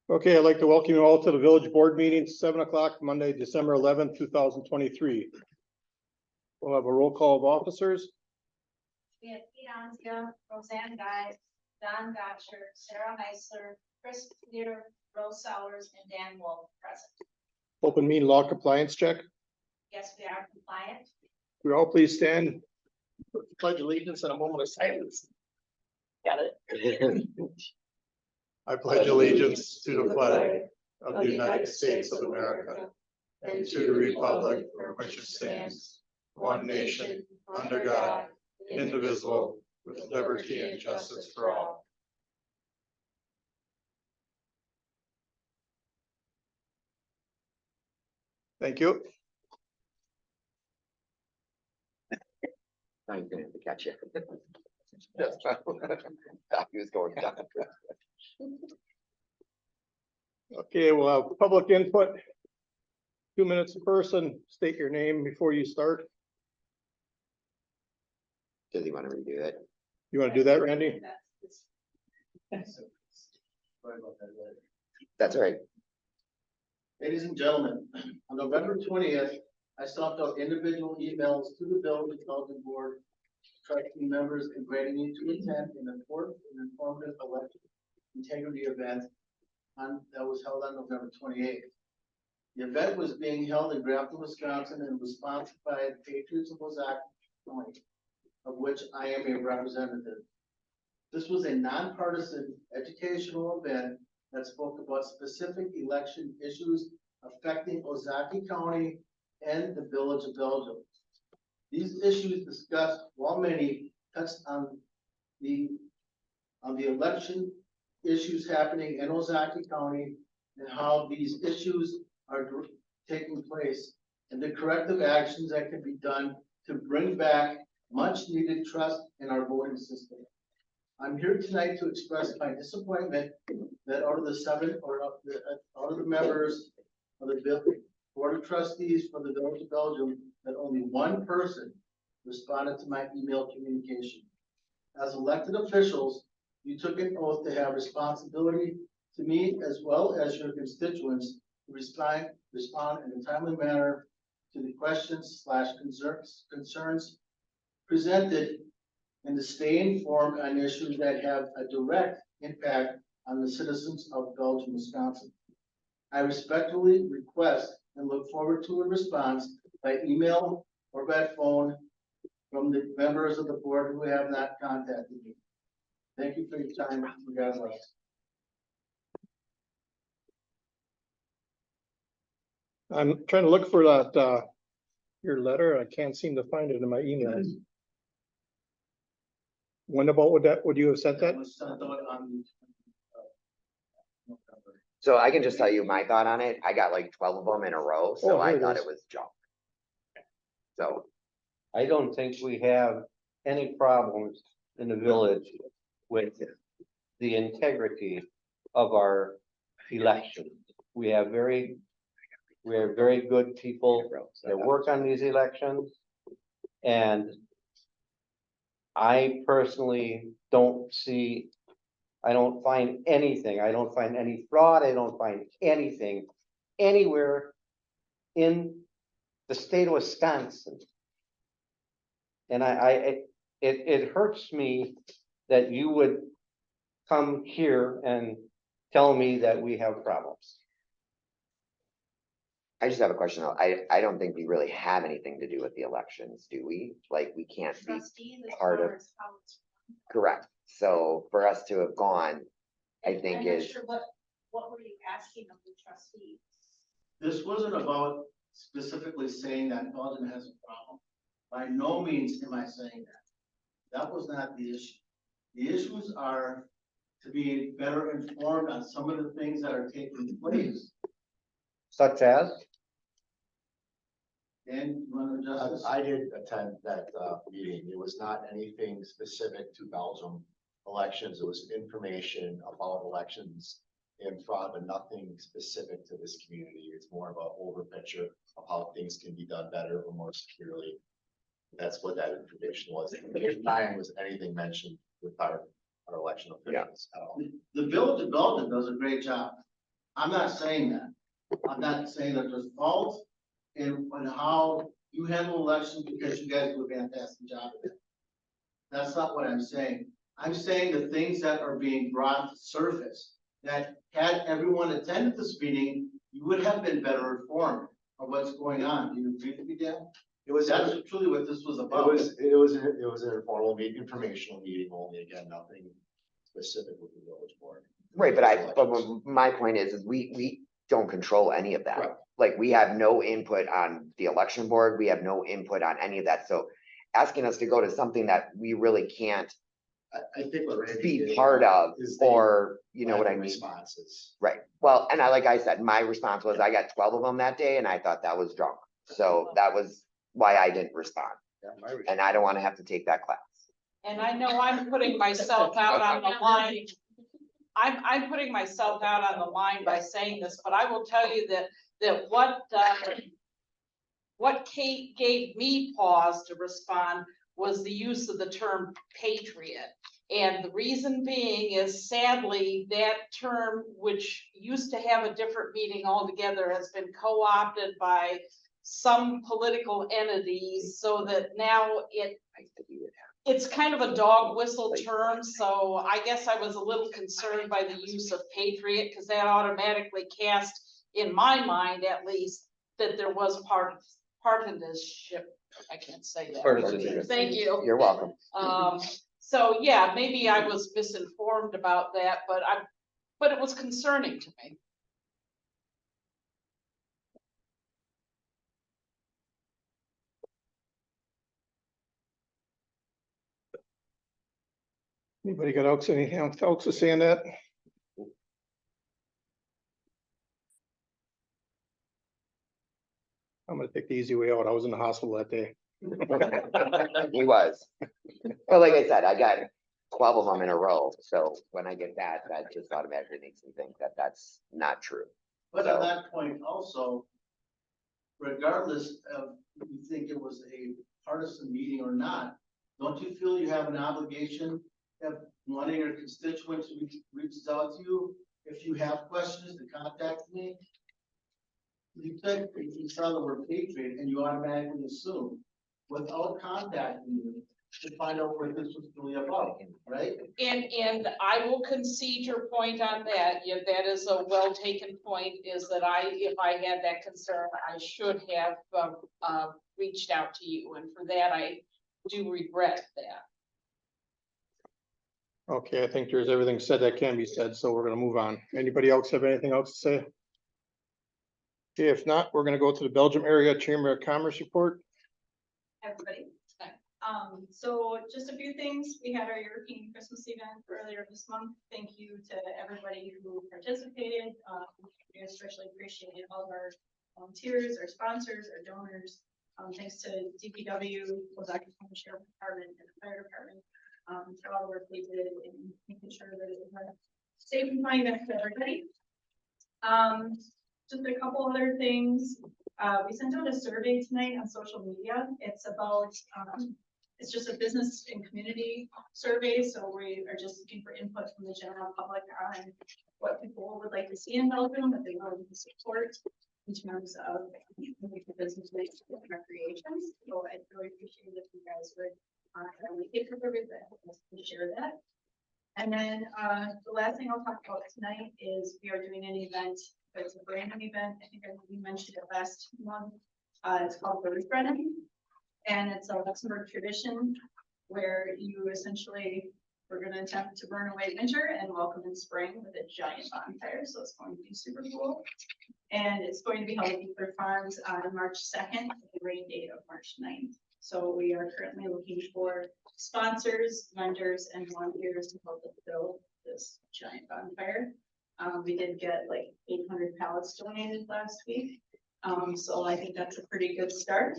Okay, I'd like to welcome you all to the village board meeting, 7 o'clock, Monday, December 11th, 2023. We'll have a roll call of officers. We have Pete Anzia, Roseanne Guy, Don Gotcher, Sarah Heisler, Chris Clear, Rose Sowers, and Dan Wolf present. Open meeting law compliance check. Yes, we are compliant. We all please stand. Pledge allegiance in a moment of silence. Got it. I pledge allegiance to the flag of the United States of America and to the republic for which it stands, one nation, under God, indivisible, with liberty and justice for all. Thank you. I'm gonna have to catch you. That's fine. He was going down. Okay, we'll have public input. 2 minutes a person. State your name before you start. Does he want to redo it? You want to do that, Randy? That's all right. Ladies and gentlemen, on November 20th, I sent out individual emails to the village intelligence board, trusting members inviting you to attend an important and informative election integrity event that was held on November 28th. The event was being held in Grafton, Wisconsin, and was sponsored by the Patriots of Ozark County, of which I am a representative. This was a nonpartisan educational event that spoke about specific election issues affecting Ozaukee County and the village of Belgium. These issues discussed, while many touched on the election issues happening in Ozaukee County and how these issues are taking place and the corrective actions that can be done to bring back much needed trust in our voting system. I'm here tonight to express my disappointment that out of the members of the Board of Trustees for the Village of Belgium, that only one person responded to my email communication. As elected officials, you took an oath to have responsibility to me as well as your constituents to respond in a timely manner to the questions/concerns presented and to stay informed on issues that have a direct impact on the citizens of Belgium, Wisconsin. I respectfully request and look forward to a response by email or by phone from the members of the board who have not contacted me. Thank you for your time. God bless. I'm trying to look for that, your letter. I can't seem to find it in my emails. When about would you have sent that? It was sent out on November. So I can just tell you my thought on it. I got like 12 of them in a row, so Oh, I here it thought is. it was junk. So I don't think we have any problems in the village with the integrity of our elections. We have very good people that work on these elections. And I personally don't find anything. I don't find any fraud. I don't find anything anywhere in the state of Wisconsin. And it hurts me that you would come here and tell me that we have problems. I just have a question though. I don't think we really have anything to do with the elections, do we? Like, we can't be Trustees as part far of- as how it's run. correct. So for us to have gone, I And think I'm not is, sure what were you asking of the trustees? This wasn't about specifically saying that Belgium has a problem. By no means am I saying that. That was not the issue. The issues are to be better informed on some of the things that are taking place. Such as, And you want to adjust this? I did attend that meeting. It was not anything specific to Belgium elections. It was information about elections in front, but nothing specific to this community. It's more of an over picture of how things can be done better or more securely. That's what that information was. If time was anything mentioned with our election officials at all. The village of Belgium does a great job. I'm not saying that. I'm not saying that there's fault in how you handle elections because you guys do a fantastic job of it. That's not what I'm saying. I'm saying the things that are being brought to surface, that had everyone attended this meeting, you would have been better informed of what's going on. Do you agree with me, Dan? It was, That's it truly what this was about. was an informal meeting, informational meeting only, again, nothing specific with the village board. Right, but my point is we don't control any of Right. that. Like, we have no input on the election board, we have no input on any of that, so asking us to go to something that we really can't I think what Randy be did part of, is they or, you know what I lack of mean? Responses. Right, well, and like I said, my response was, I got 12 of them that day, and I thought that was drunk, so that was why I didn't respond, and I don't wanna have to take that class. And I know I'm putting myself out on the line. I'm putting myself out on the line by saying this, but I will tell you that what Kate gave me pause to respond was the use of the term patriot. And the reason being is sadly, that term, which used to have a different meaning altogether, has been co-opted by some political entities so that now it's kind of a dog whistle term, so I guess I was a little concerned by the use of patriot, because that automatically cast, in my mind at least, that there was partisanship. I can't say that. Partisanship. Thank you. You're welcome. So yeah, maybe I was misinformed about that, but it was concerning to me. Anybody got anything else to say on that? I'm gonna take the easy way out. I was in the hospital that day. He was. But like I said, I got 12 of them in a row, so when I get that just automatically makes me think that that's not true. But at that point also, regardless of if you think it was a partisan meeting or not, don't you feel you have an obligation if one of your constituents reaches out to you, if you have questions, to contact me? You said if you saw the word patriot and you automatically assume without contacting me to find out what this was really about, right? And I will concede your point on that. Yeah, that is a well taken point, is that if I had that concern, I should have reached out to you, and for that, I do regret that. Okay, I think there's everything said that can be said, so we're gonna move on. Anybody else have anything else to say? Okay, if not, we're gonna go to the Belgium Area Chamber of Commerce report. Everybody. So just a few things. We had our European Christmas event earlier this month. Thank you to everybody who participated. We especially appreciate all of our volunteers, our sponsors, our donors. Thanks to DPW, Ozaukee County Sheriff Department, and the Fire Department for all the work they did in making sure that it was a safe and fun event for everybody. Just a couple other things. We sent out a survey tonight on social media. It's about, it's just a business and community survey. So we are just looking for input from the general public on what people would like to see in Belgium, what they want to support in terms of business and recreation. So I'd really appreciate if you guys would advocate for that, to share that. And then the last thing I'll talk about tonight is we are doing an event. It's a brand new event. I think we mentioned it last month. It's called the Roof Running, and it's a Luxembourg tradition where you essentially, we're going to attempt to burn away winter and welcome in spring with a giant bonfire. So it's going to be super cool. And it's going to be held at Beaver Farms on March 2nd, with the rain date of March 9th. So we are currently looking for sponsors, vendors, and volunteers to help us build this giant bonfire. We did get like 800 pallets donated last week. So I think that's a pretty good start.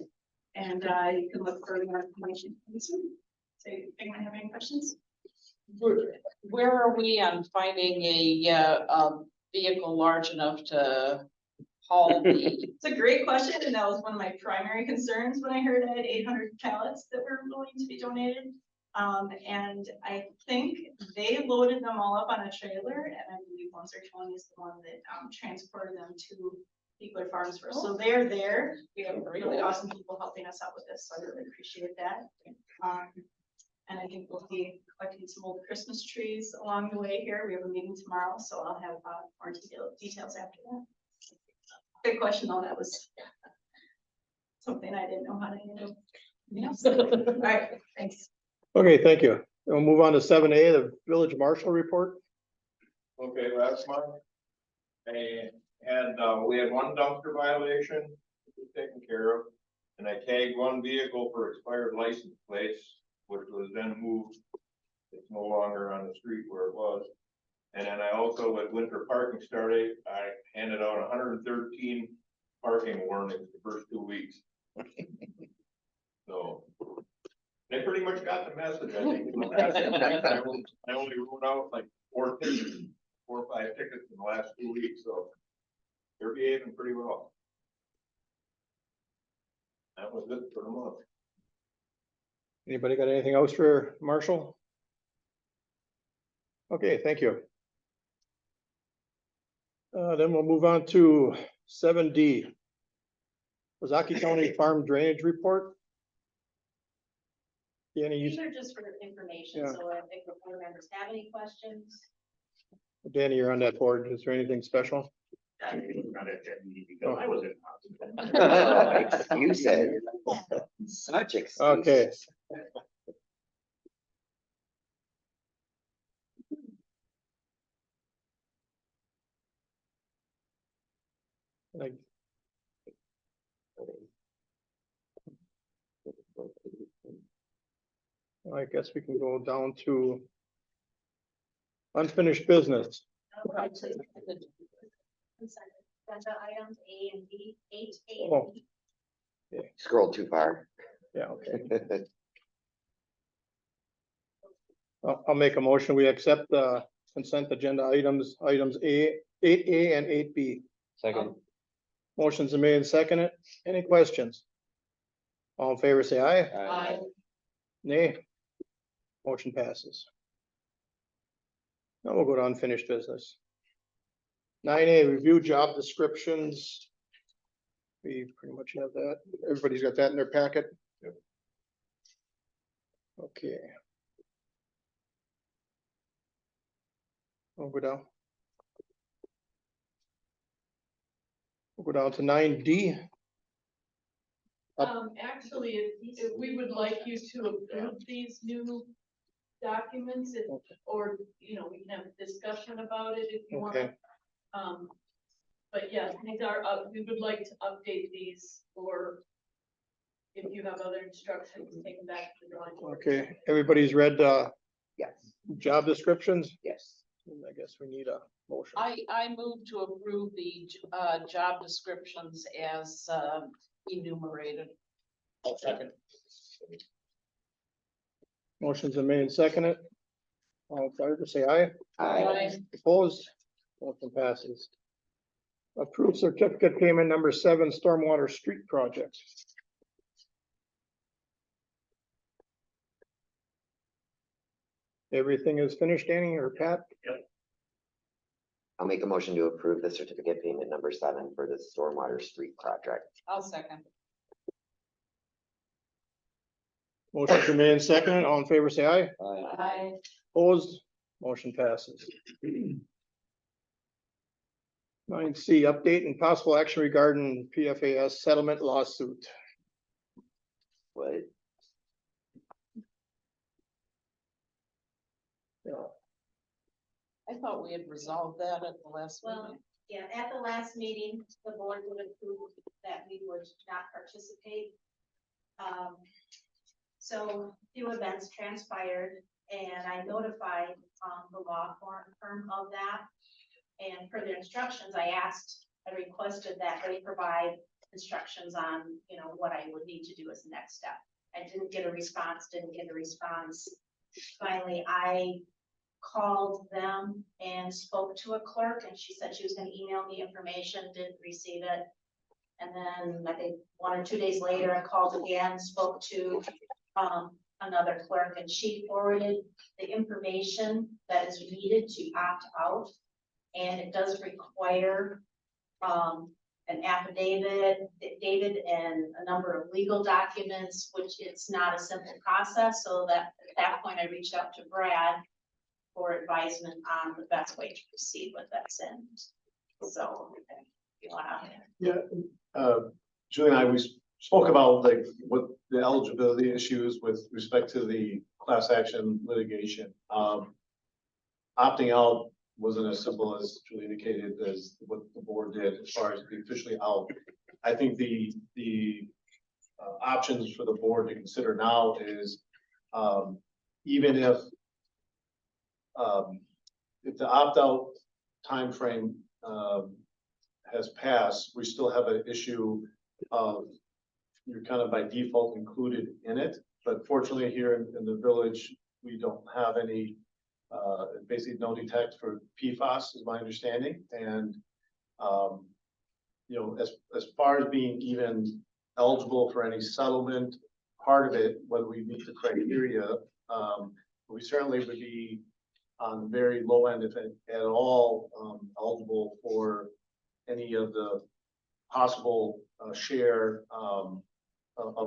And you can look for more information. So anyone have any questions? Where are we on finding a vehicle large enough to haul the? It's a great question, and that was one of my primary concerns when I heard I had 800 pallets that were willing to be donated. And I think they loaded them all up on a trailer, and I believe once or twenty is the one that, transported them to Eagle Farms first. So they're there. We have really awesome people helping us out with this, so I really appreciate that. And I think we'll be collecting some old Christmas trees along the way here. We have a meeting tomorrow, so I'll have, more details after that. Good question, though. That was something I didn't know how to handle. Yes. All right, thanks. Okay, thank you. We'll move on to 7A, the village marshal report. Okay, last month. And we had one dumpster violation taken care of. And I tagged one vehicle for expired license plates, which was then moved. It's no longer on the street where it was. And then I also, with winter parking started, I handed out 113 parking warnings the first 2 weeks. So they pretty much got the message, I think. I only wrote out like 4 or 5 tickets in the last 2 weeks, so they're behaving pretty well. That was it for the month. Anybody got anything else for Marshall? Okay, thank you. Then we'll move on to 7D. Ozaki County Farm Drainage Report. Danny, These you, are just for information, Yeah. so if the board members have any questions. Danny, you're on that board. Is there anything special? Because I was in. Excuses. Such excuses. Okay. Like, I guess we can go down to unfinished business. Consent agenda items A and B, 8A and Oh. B. Scrolled too far. Yeah, okay. I'll make a motion. We accept the consent agenda items A, 8A and 8B. Second. Motion's are made and seconded. Any questions? All in favor, say aye. I, Nay. Motion passes. Now we'll go to unfinished business. 9A, review job descriptions. We pretty much have that. Everybody's got that in their packet. Yep. Okay. We'll go down. We'll go down to 9D. Actually, if we would like you to approve these new documents, or, you know, we can have a discussion about it if you want. Okay. But yes, these are, we would like to update these, or if you have other instructions, take them back to the drawing board. Okay, everybody's read Yes, job descriptions? yes. I guess we need a motion. I move to approve the, job descriptions as, enumerated. I'll second. Motion's are made and seconded. All in favor, say aye. I, Opposed? Motion passes. Approved certificate payment number 7, Stormwater Street Project. Everything is finished, Danny or Pat? I'll make a motion to approve the certificate payment number 7 for the Stormwater Street project. I'll second. Motion's are made and seconded. All in favor, say aye. I, Opposed? Motion passes. 9C, update and possible action regarding PFAS settlement lawsuit. What? I thought we had resolved that at the last Well, meeting. yeah, at the last meeting, the board would approve that we would not participate. So few events transpired, and I notified, the law firm of that. And for their instructions, I requested that they provide instructions on, you know, what I would need to do as the next step. I didn't get a response. Finally, I called them and spoke to a clerk, and she said she was gonna email me information, didn't receive it. And then I think 1 or 2 days later, I called again, spoke to another clerk, and she forwarded the information that is needed to opt out. And it does require, an affidavit, David, and a number of legal documents, which it's not a simple process, so that at that point I reached out to Brad for advisement on the best way to proceed with that send. So, if you wanna. Yeah, Julie and I, we spoke about like what the eligibility issues with respect to the class action litigation. Opting out wasn't as simple as Julie indicated as what the board did as far as being officially out. I think the options for the board to consider now is, even if the opt-out timeframe, has passed, we still have an issue of you're kind of by default included in it. But fortunately here in the village, we don't have any, basically no detect for PFAS is my understanding. And, you know, as far as being even eligible for any settlement, part of it, whether we meet the criteria, we certainly would be on the very low end, if at all, eligible for any of the possible share of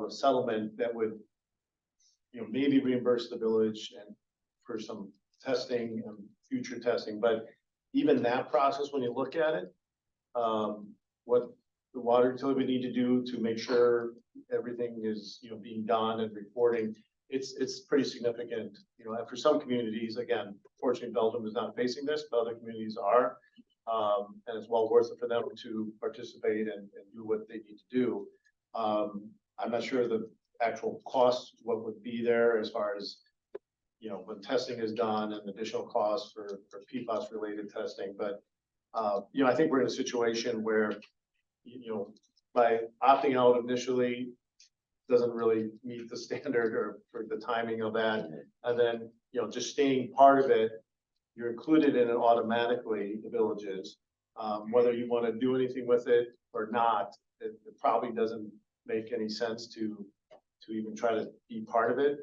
a settlement that would, you know, maybe reimburse the village and for some testing and future testing. But even that process, when you look at it, what the water utility would need to do to make sure everything is, you know, being done and reporting, it's pretty significant. You know, and for some communities, again, fortunately Belgium is not facing this, but other communities are. And it's well worth it for them to participate and do what they need to do. I'm not sure the actual cost, what would be there as far as, you know, when testing is done and additional costs for PFAS related testing. But, you know, I think we're in a situation where, you know, by opting out initially doesn't really meet the standard or for the timing of that. And then, you know, just staying part of it, you're included in it automatically, the villages. Whether you want to do anything with it or not, it probably doesn't make any sense to even try to be part of it,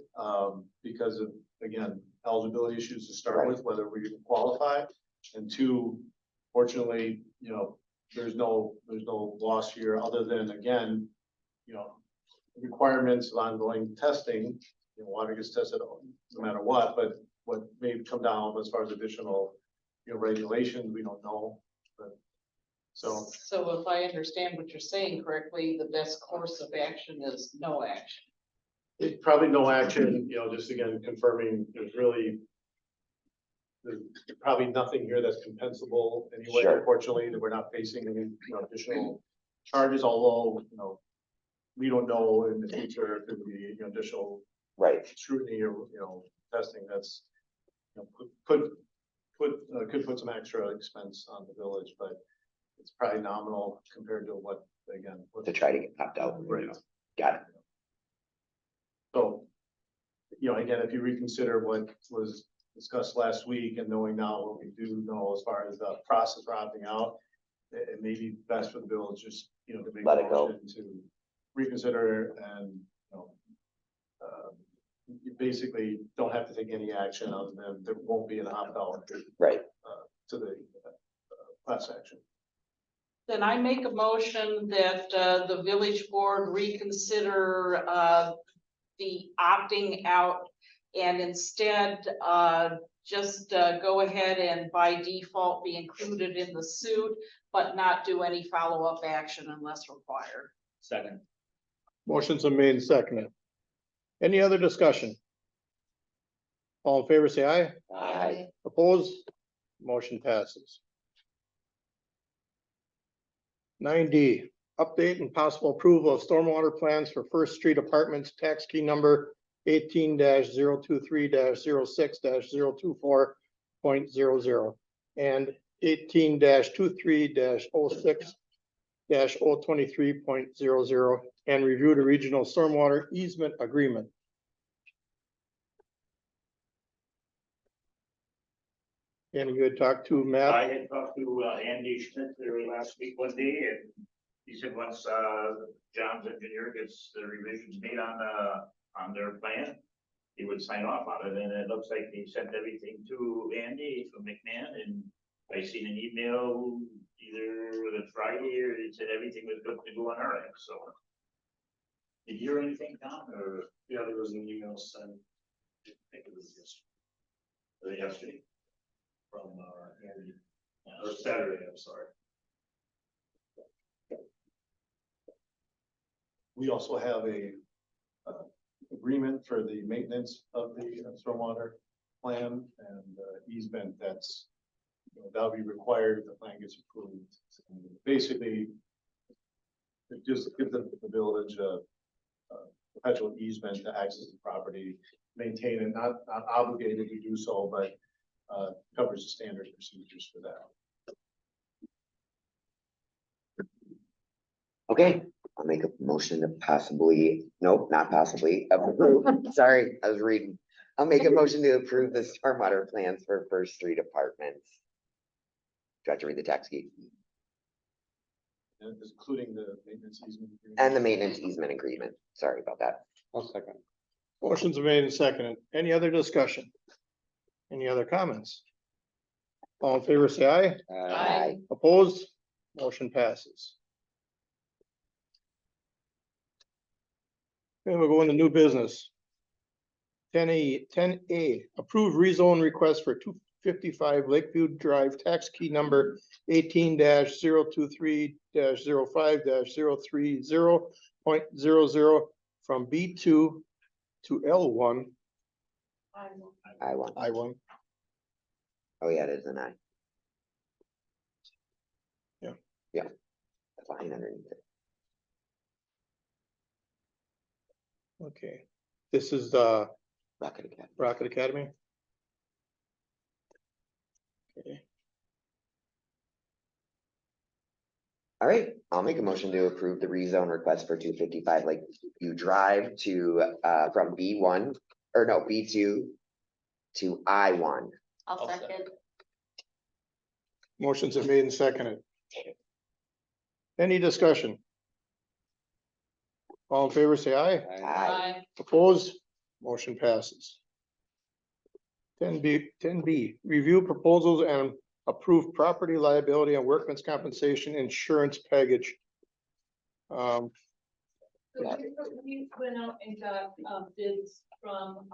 because of, again, eligibility issues to start with, whether we even qualify. And two, fortunately, you know, there's no loss here other than, again, you know, requirements of ongoing testing. You know, water gets tested no matter what, but what may come down as far as additional, you know, regulations, we don't know. But so if I understand what you're saying correctly, the best course of action is no action. it's probably no action, you know, just again confirming there's probably nothing here that's compensable anyway, Sure. unfortunately, that we're not facing any, you know, additional charges, although, you know, we don't know in the future if there will be, you know, additional Right. scrutiny or, you know, testing that's, you know, could put some extra expense on the village, but it's probably nominal compared to what, again. what- To try to get popped out. Right. Got it. So, you know, again, if you reconsider what was discussed last week and knowing now what we do know as far as the process for opting out, it may be best for the village just, you know, to make. Let a it go. motion to reconsider and, you know, you basically don't have to take any action other than there won't be an opt-out Right. to the class action. Then I make a motion that the village board reconsider the opting out and instead just go ahead and by default be included in the suit, but not do any follow-up action unless required. Second. Motion's been made and seconded. Any other discussion? All in favor, say aye. Aye. Opposed? Motion passes. 9D, update and possible approval of stormwater plans for First Street Apartments, tax key number 18-023-06-024.00 and 18-23-06-023.00 and review the regional stormwater easement agreement. And you had talked to Matt. I had talked to Andy Schmidt there last week one day, and he said once John's engineer gets the revisions made on their plan, he would sign off on it, and it looks like he sent everything to Andy from McMahon, and I seen an email either the Friday or it said everything was good to go on our end, so. Did you hear anything, Tom, or? Yeah, there was an email sent, I think it was Yesterday. from, Andy, or Saturday, I'm sorry. We also have a, agreement for the maintenance of the stormwater plan and easement that's, that'll be required if the plan gets approved. Basically, it just gives the village a perpetual easement to access the property, maintain it, not obligated to do so, but covers the standard procedures for that. Okay, I'll make a motion to possibly, nope, not possibly, approve. Sorry, I was reading. I'll make a motion to approve the stormwater plans for first three departments. Do I have to read the text key? And including the maintenance easement. agreement. And the maintenance easement agreement. Sorry about that. I'll second. Motion's made and seconded. Any other discussion? Any other comments? All in favor, say aye. Aye. Opposed? Motion passes. Then we'll go into new business. 10A, approved rezone request for 255 Lakeview Drive, tax key number 18-023-05-030.00 from B2 to L1. I won. I1. Oh, yeah, it is an I. Yeah. Yeah. That's fine underneath it. Okay, this is the Rocket Academy. Rocket Academy. Okay, All right, I'll make a motion to approve the rezone request for 255 Lakeview Drive to, from B1, or no, B2 to I1. I'll second. motions are made and seconded. Any discussion? All in favor, say aye. Aye. Opposed? Motion passes. 10B, review proposals and approve property liability and workman's compensation insurance package. So we went out and got bids from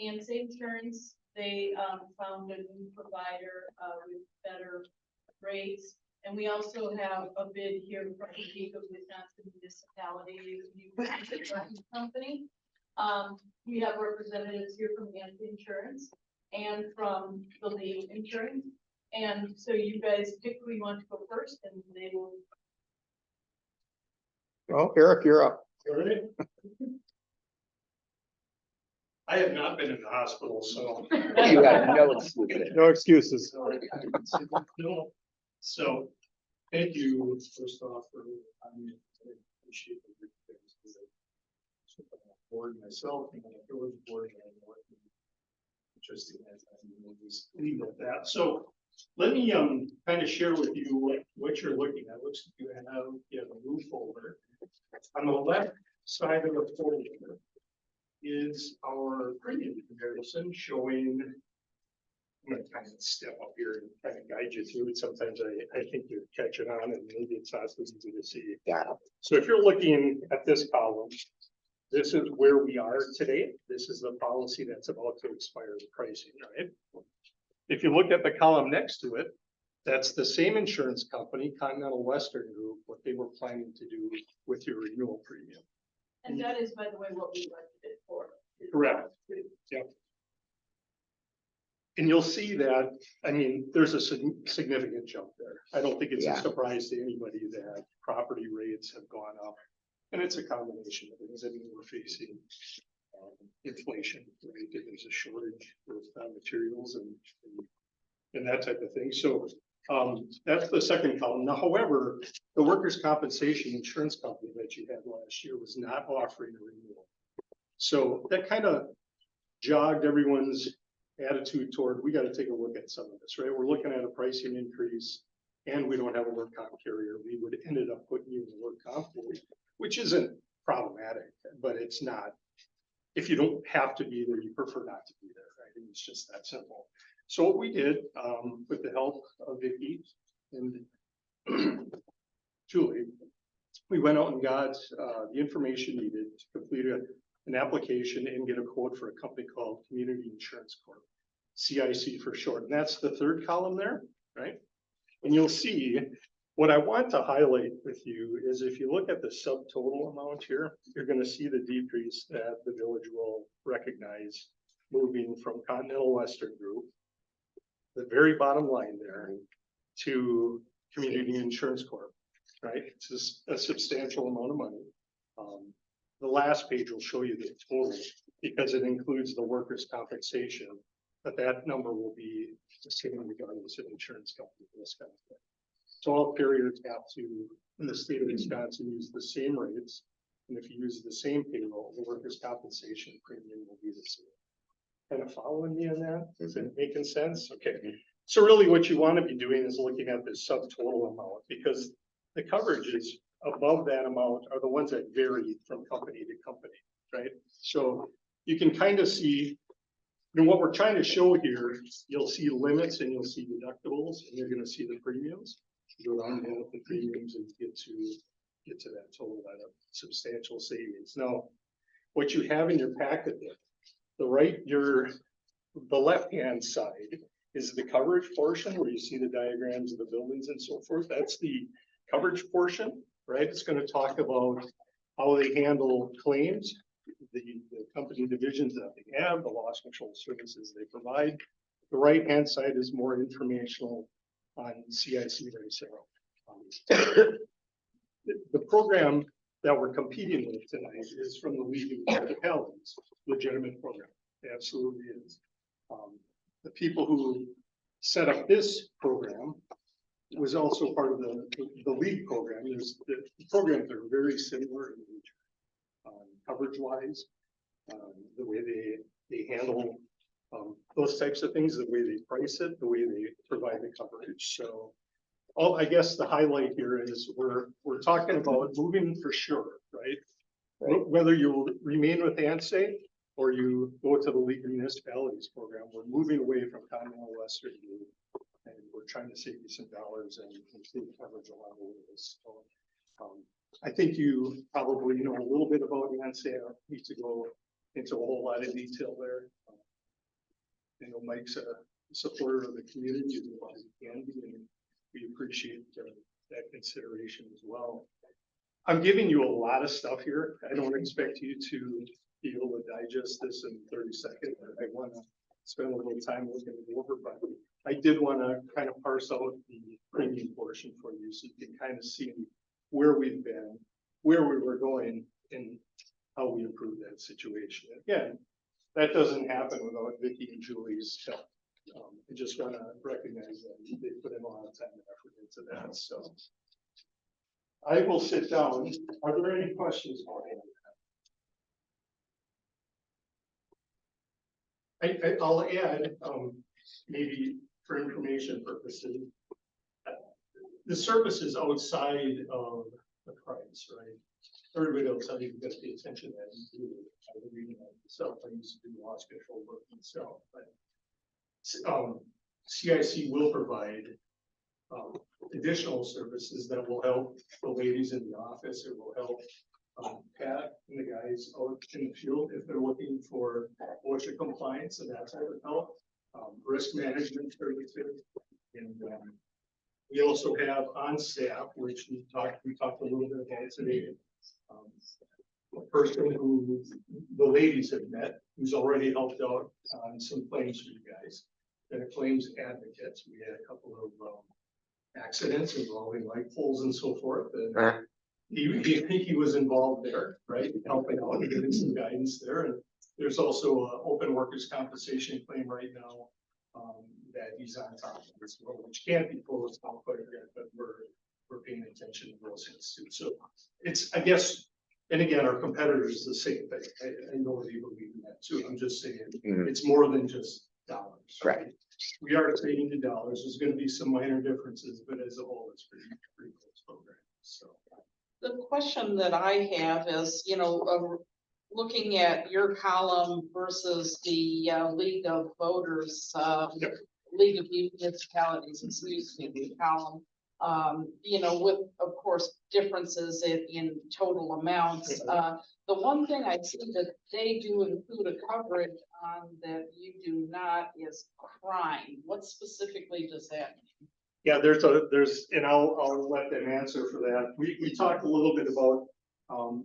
ANSI Insurance. They found a new provider with better rates. And we also have a bid here from the League of Wisconsin Municipalities Company. We have representatives here from ANSI Insurance and from the League Insurance. And so you guys pick who you want to go first and they will. Well, Eric, you're up. All right. I have not been in the hospital, so. You got no excuse. No excuses. No. So, thank you first off for, I appreciate the board myself and the village board and what interesting as I just leave with that. So let me kind of share with you what you're looking at. Looks like you have a new folder. On the left side of the folder is our premium comparison showing. I'm gonna kind of step up here and kind of guide you through it. Sometimes I think you catch it on and maybe it's not so easy to see. Yeah. So if you're looking at this column, this is where we are today. This is the policy that's about to expire, the pricing, right? If you look at the column next to it, that's the same insurance company, Continental Western Group, what they were planning to do with your renewal premium. And that is, by the way, what we budgeted for. Correct. Yep. And you'll see that, I mean, there's a significant jump there. I don't think it's a Yeah. surprise to anybody that property rates have gone up. And it's a combination of things. I mean, we're facing inflation, right? There's a shortage of materials and that type of thing. So that's the second column. Now, however, the workers' compensation insurance company that you had last year was not offering a renewal. So that kind of jogged everyone's attitude toward, we got to take a look at some of this, right? We're looking at a pricing increase and we don't have a work comp carrier. We would ended up putting you in the work comp pool, which isn't problematic, but it's not if you don't have to be there, you prefer not to be there, right? It's just that simple. So what we did, with the help of Vicky and Julie, we went out and got, the information needed to complete an application and get a quote for a company called Community Insurance Corp, CIC for short. And that's the third column there, right? And you'll see, what I want to highlight with you is if you look at the subtotal amount here, you're gonna see the decrease that the village will recognize moving from Continental Western Group, the very bottom line there, to Community Insurance Corp, right? It's just a substantial amount of money. The last page will show you the total because it includes the workers' compensation, but that number will be the same regardless of insurance company for this kind of thing. So all carriers have to, in the state of Wisconsin, use the same rates. And if you use the same payroll, the workers' compensation premium will be the same. Kind of following me on that? Is it making sense? Okay. So really what you want to be doing is looking at this subtotal amount because the coverages above that amount are the ones that vary from company to company, right? So you can kind of see, you know, what we're trying to show here, you'll see limits and you'll see deductibles and you're going to see the premiums. You go down and the premiums and get to that total, that substantial savings. Now, what you have in your packet there, the left-hand side is the coverage portion where you see the diagrams of the buildings and so forth. That's the coverage portion, right? It's going to talk about how they handle claims, the company divisions that they have, the loss control services they provide. The right-hand side is more informational on CIC Racero. The program that we're competing with tonight is from the League of Municipalities, legitimate program. It absolutely is. The people who set up this program was also part of the league program. The programs are very similar in nature, coverage-wise, the way they handle those types of things, the way they price it, the way they provide the coverage. So, I guess the highlight here is we're talking about moving for sure, right? Whether you remain with ANSE or you go to the League of Municipalities program, we're moving away from Continental Western Group, and we're trying to save you some dollars and improve coverage along the way. So, I think you probably know a little bit about ANSE. I don't need to go into a whole lot of detail there. I know Mike's a supporter of the community as well as he can be, and we appreciate that consideration as well. I'm giving you a lot of stuff here. I don't expect you to be able to digest this in 30 seconds. I want to spend a little time looking it over, but I did want to kind of parse out the premium portion for you so you can kind of see where we've been, where we were going, and how we improved that situation. Again, that doesn't happen without Vicky and Julie's help. I just want to recognize that they put in a lot of time and effort into that. So I will sit down. Are there any questions for me? I'll add, maybe for information purposes, the service is outside of the price, right? Everybody else, I think, got to pay attention to that. I was reading that myself. I used to do loss control work myself, but CIC will provide additional services that will help the ladies in the office. It will help Pat and the guys out in the field if they're looking for OSHA compliance and that type of help. Risk management services, and we also have on staff, which we talked a little bit about today. A person who the ladies have met, who's already helped out on some claims for you guys. And a claims advocates. We had a couple of accidents involving light poles and so forth. And he was involved there, right? Helping out and giving some guidance there. And there's also an open workers' compensation claim right now that he's on top of as well, which can't be closed out quite yet, but we're paying attention to those things too. So it's, I guess, and again, our competitors the same thing. I know they believe in that too. I'm just saying it's more than just dollars. Right. We are trading to dollars. There's going to be some minor differences, but as a whole, it's pretty close program. So The question that I have is, looking at your column versus the League of Voters, League of Municipalities, excuse me, the column. You know, with, of course, differences in total amounts. The one thing I see that they do include a coverage on that you do not is crime. What specifically does that mean? Yeah, and I'll let them answer for that. We talked a little bit about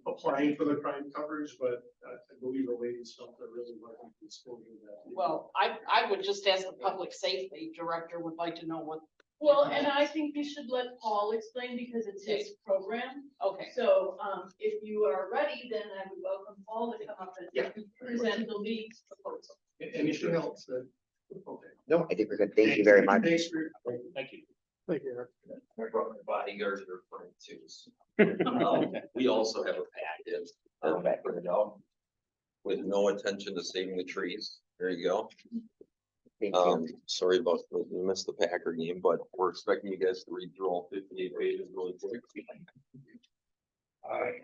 applying for the crime coverage, but I believe the ladies felt there really wasn't exposure to that. Well, I would just ask the public safety director would like to know what. Well, and I think you should let Paul explain because it's his program. Okay. So, if you are ready, then I would welcome Paul to come up Yeah. and present the league's proposal. Anything else? Okay. No, I think we're good. Thank you very much. Thanks for your. Thank you. Thank you, Eric. I brought my bodyguards are friends too. We also have a packet, back it out. With no intention to saving the trees. There you go. Thank you. Sorry about, we missed the Packer game, but we're expecting you guys to read through all 58 pages really quick.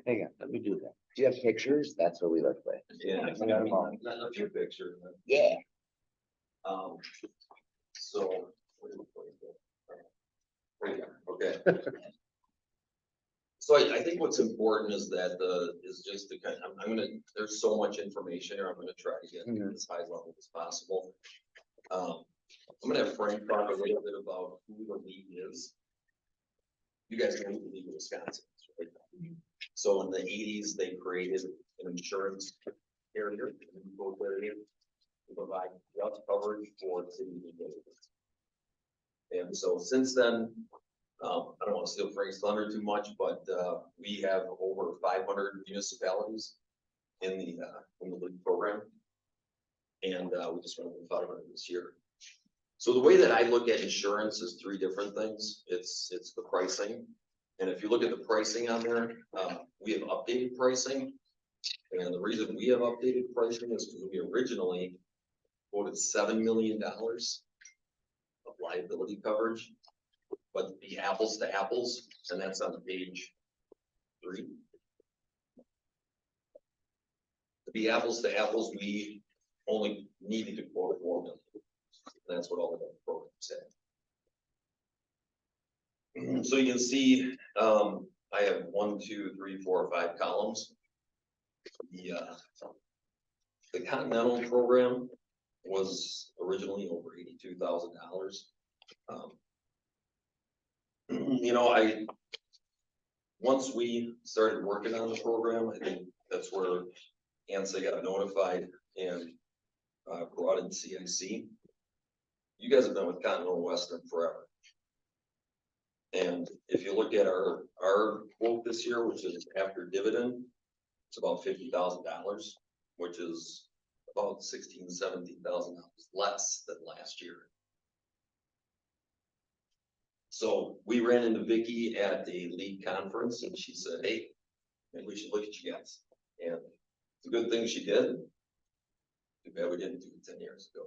Hang on, let me do that. Do you have pictures? That's what we look with. Yeah, I got 'em all. not a few pictures. Yeah. So. Right there, okay. So I think what's important is that is just to kind of, I'm gonna, there's so much information here, I'm gonna try to get to as high level as possible. I'm gonna have Frank talk a little bit about who the league is. You guys know who the League of Wisconsin is, right? So in the 80s, they created an insurance carrier, to provide health coverage for the city of Indianapolis. And so since then, I don't want to steal Frank's thunder too much, but we have over 500 municipalities in the league program. And we just went over 500 this year. So the way that I look at insurance is three different things. It's the pricing. And if you look at the pricing on there, we have updated pricing. And the reason we have updated pricing is because we originally quoted $7 million of liability coverage, but the apples to apples, and that's on page 3. To be apples to apples, we only needed to quote 4 million. That's what all of the programs said. So you can see, I have 1, 2, 3, 4, 5 columns. The Continental program was originally over $82,000. You know, once we started working on the program, I think that's where ANSA got notified and brought in CIC. You guys have been with Continental Western forever. And if you look at our quote this year, which is after dividend, it's about $50,000, which is about $16,000 to $17,000 less than last year. So we ran into Vicky at a league conference and she said, hey, maybe we should look at you guys. And it's a good thing she did. Too bad we didn't do it 10 years ago,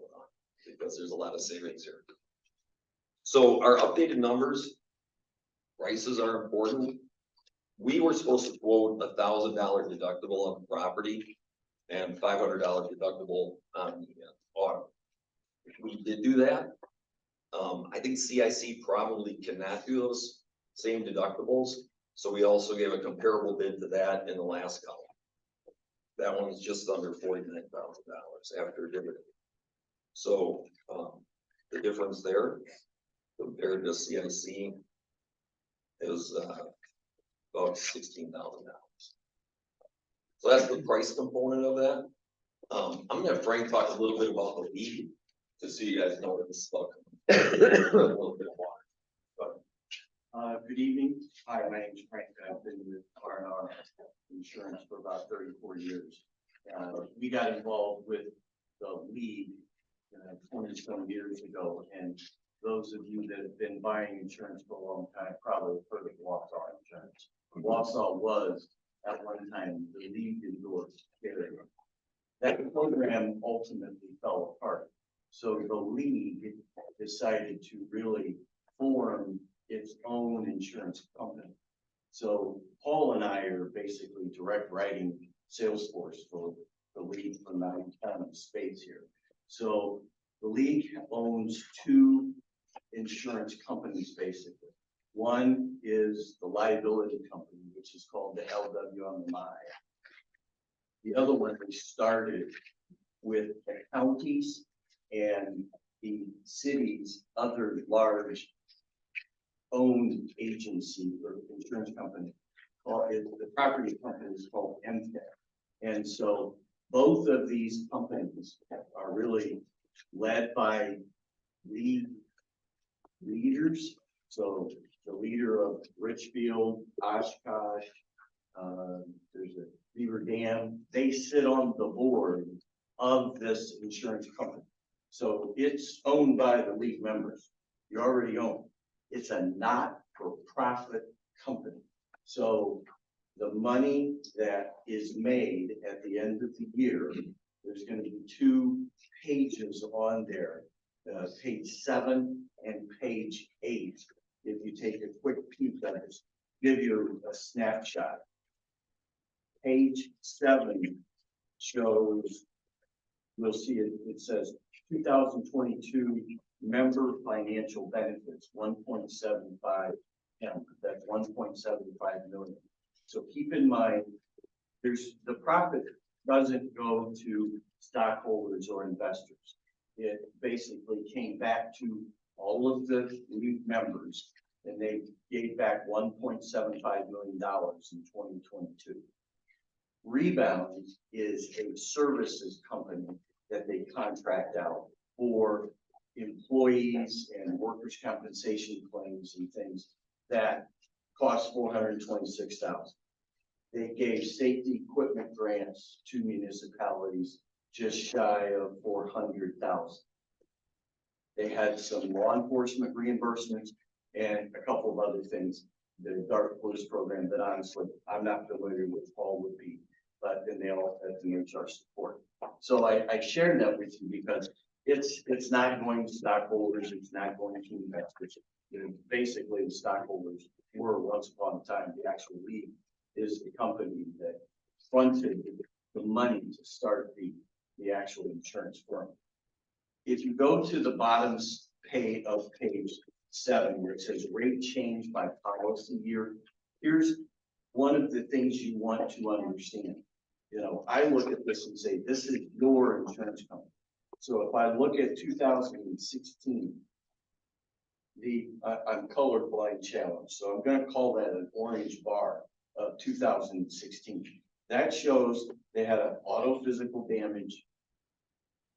because there's a lot of savings here. So our updated numbers, prices are important. We were supposed to quote $1,000 deductible on the property and $500 deductible on the auto. We did do that. I think CIC probably cannot do those same deductibles. So we also gave a comparable bid to that in the last column. That one is just under $49,000 after dividend. So the difference there compared to CIC is about $16,000. So that's the price component of that. I'm gonna have Frank talk a little bit about the league to see you guys know what this is about. A little bit of water. Good evening. Hi, my name is Frank. I've been with R&R Insurance for about 34 years. We got involved with the league 20-some years ago, and those of you that have been buying insurance for a long time probably have heard of Wausau Insurance. Wausau was at one time the league endorsed carrier. That program ultimately fell apart. So the league decided to really form its own insurance company. So Paul and I are basically direct writing Salesforce for the league for 9 county space here. So the league owns 2 insurance companies, basically. One is the liability company, which is called the LWMI. The other one we started with the counties and the city's other large owned agency or insurance company. The property company is called MTEC. And so both of these companies are really led by leaders. So the leader of Richfield, Oshkosh, there's a Beaver Dam, they sit on the board of this insurance company. So it's owned by the league members. You already own. It's a not-for-profit company. So the money that is made at the end of the year, there's going to be 2 pages on there, page 7 and page 8. If you take a quick peek at it, give you a snapshot. Page 7 shows, we'll see it, it says 2022 member financial benefits, 1.75 M, that's 1.75 million. So keep in mind, the profit doesn't go to stockholders or investors. It basically came back to all of the new members, and they gave back $1.75 million in 2022. Rebound is a services company that they contract out for employees and workers' compensation claims and things that cost $426,000. They gave safety equipment grants to municipalities just shy of $400,000. They had some law enforcement reimbursements and a couple of other things. The Dark Police program that honestly I'm not familiar with all would be, but then they all had the HR support. So I shared that with you because it's not going to stockholders, it's not going to investors. You know, basically the stockholders were once upon a time, the actual league is the company that fronted the money to start the actual insurance firm. If you go to the bottom page of page 7, where it says rate change by policy year, here's one of the things you want to understand. You know, I look at this and say, this is your insurance company. So if I look at 2016, I'm colorblind challenged, so I'm going to call that an orange bar of 2016. That shows they had an auto physical damage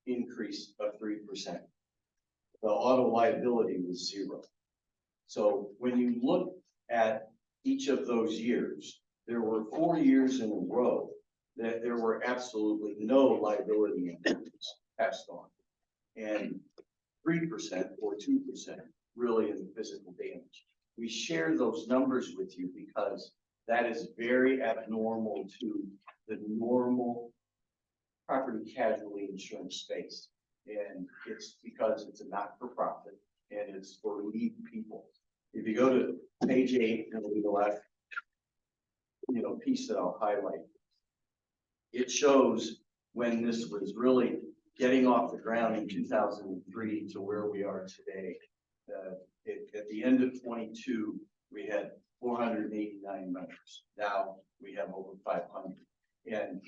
increase of 3%. The auto liability was 0. So when you look at each of those years, there were 4 years in a row that there were absolutely no liability increases passed on, and 3% or 2% really in the physical damage. We share those numbers with you because that is very abnormal to the normal property casualty insurance space. And it's because it's a not-for-profit and it's for lead people. If you go to page 8 and the left, piece that I'll highlight, it shows when this was really getting off the ground in 2003 to where we are today. At the end of 22, we had 489 members. Now we have over 500. And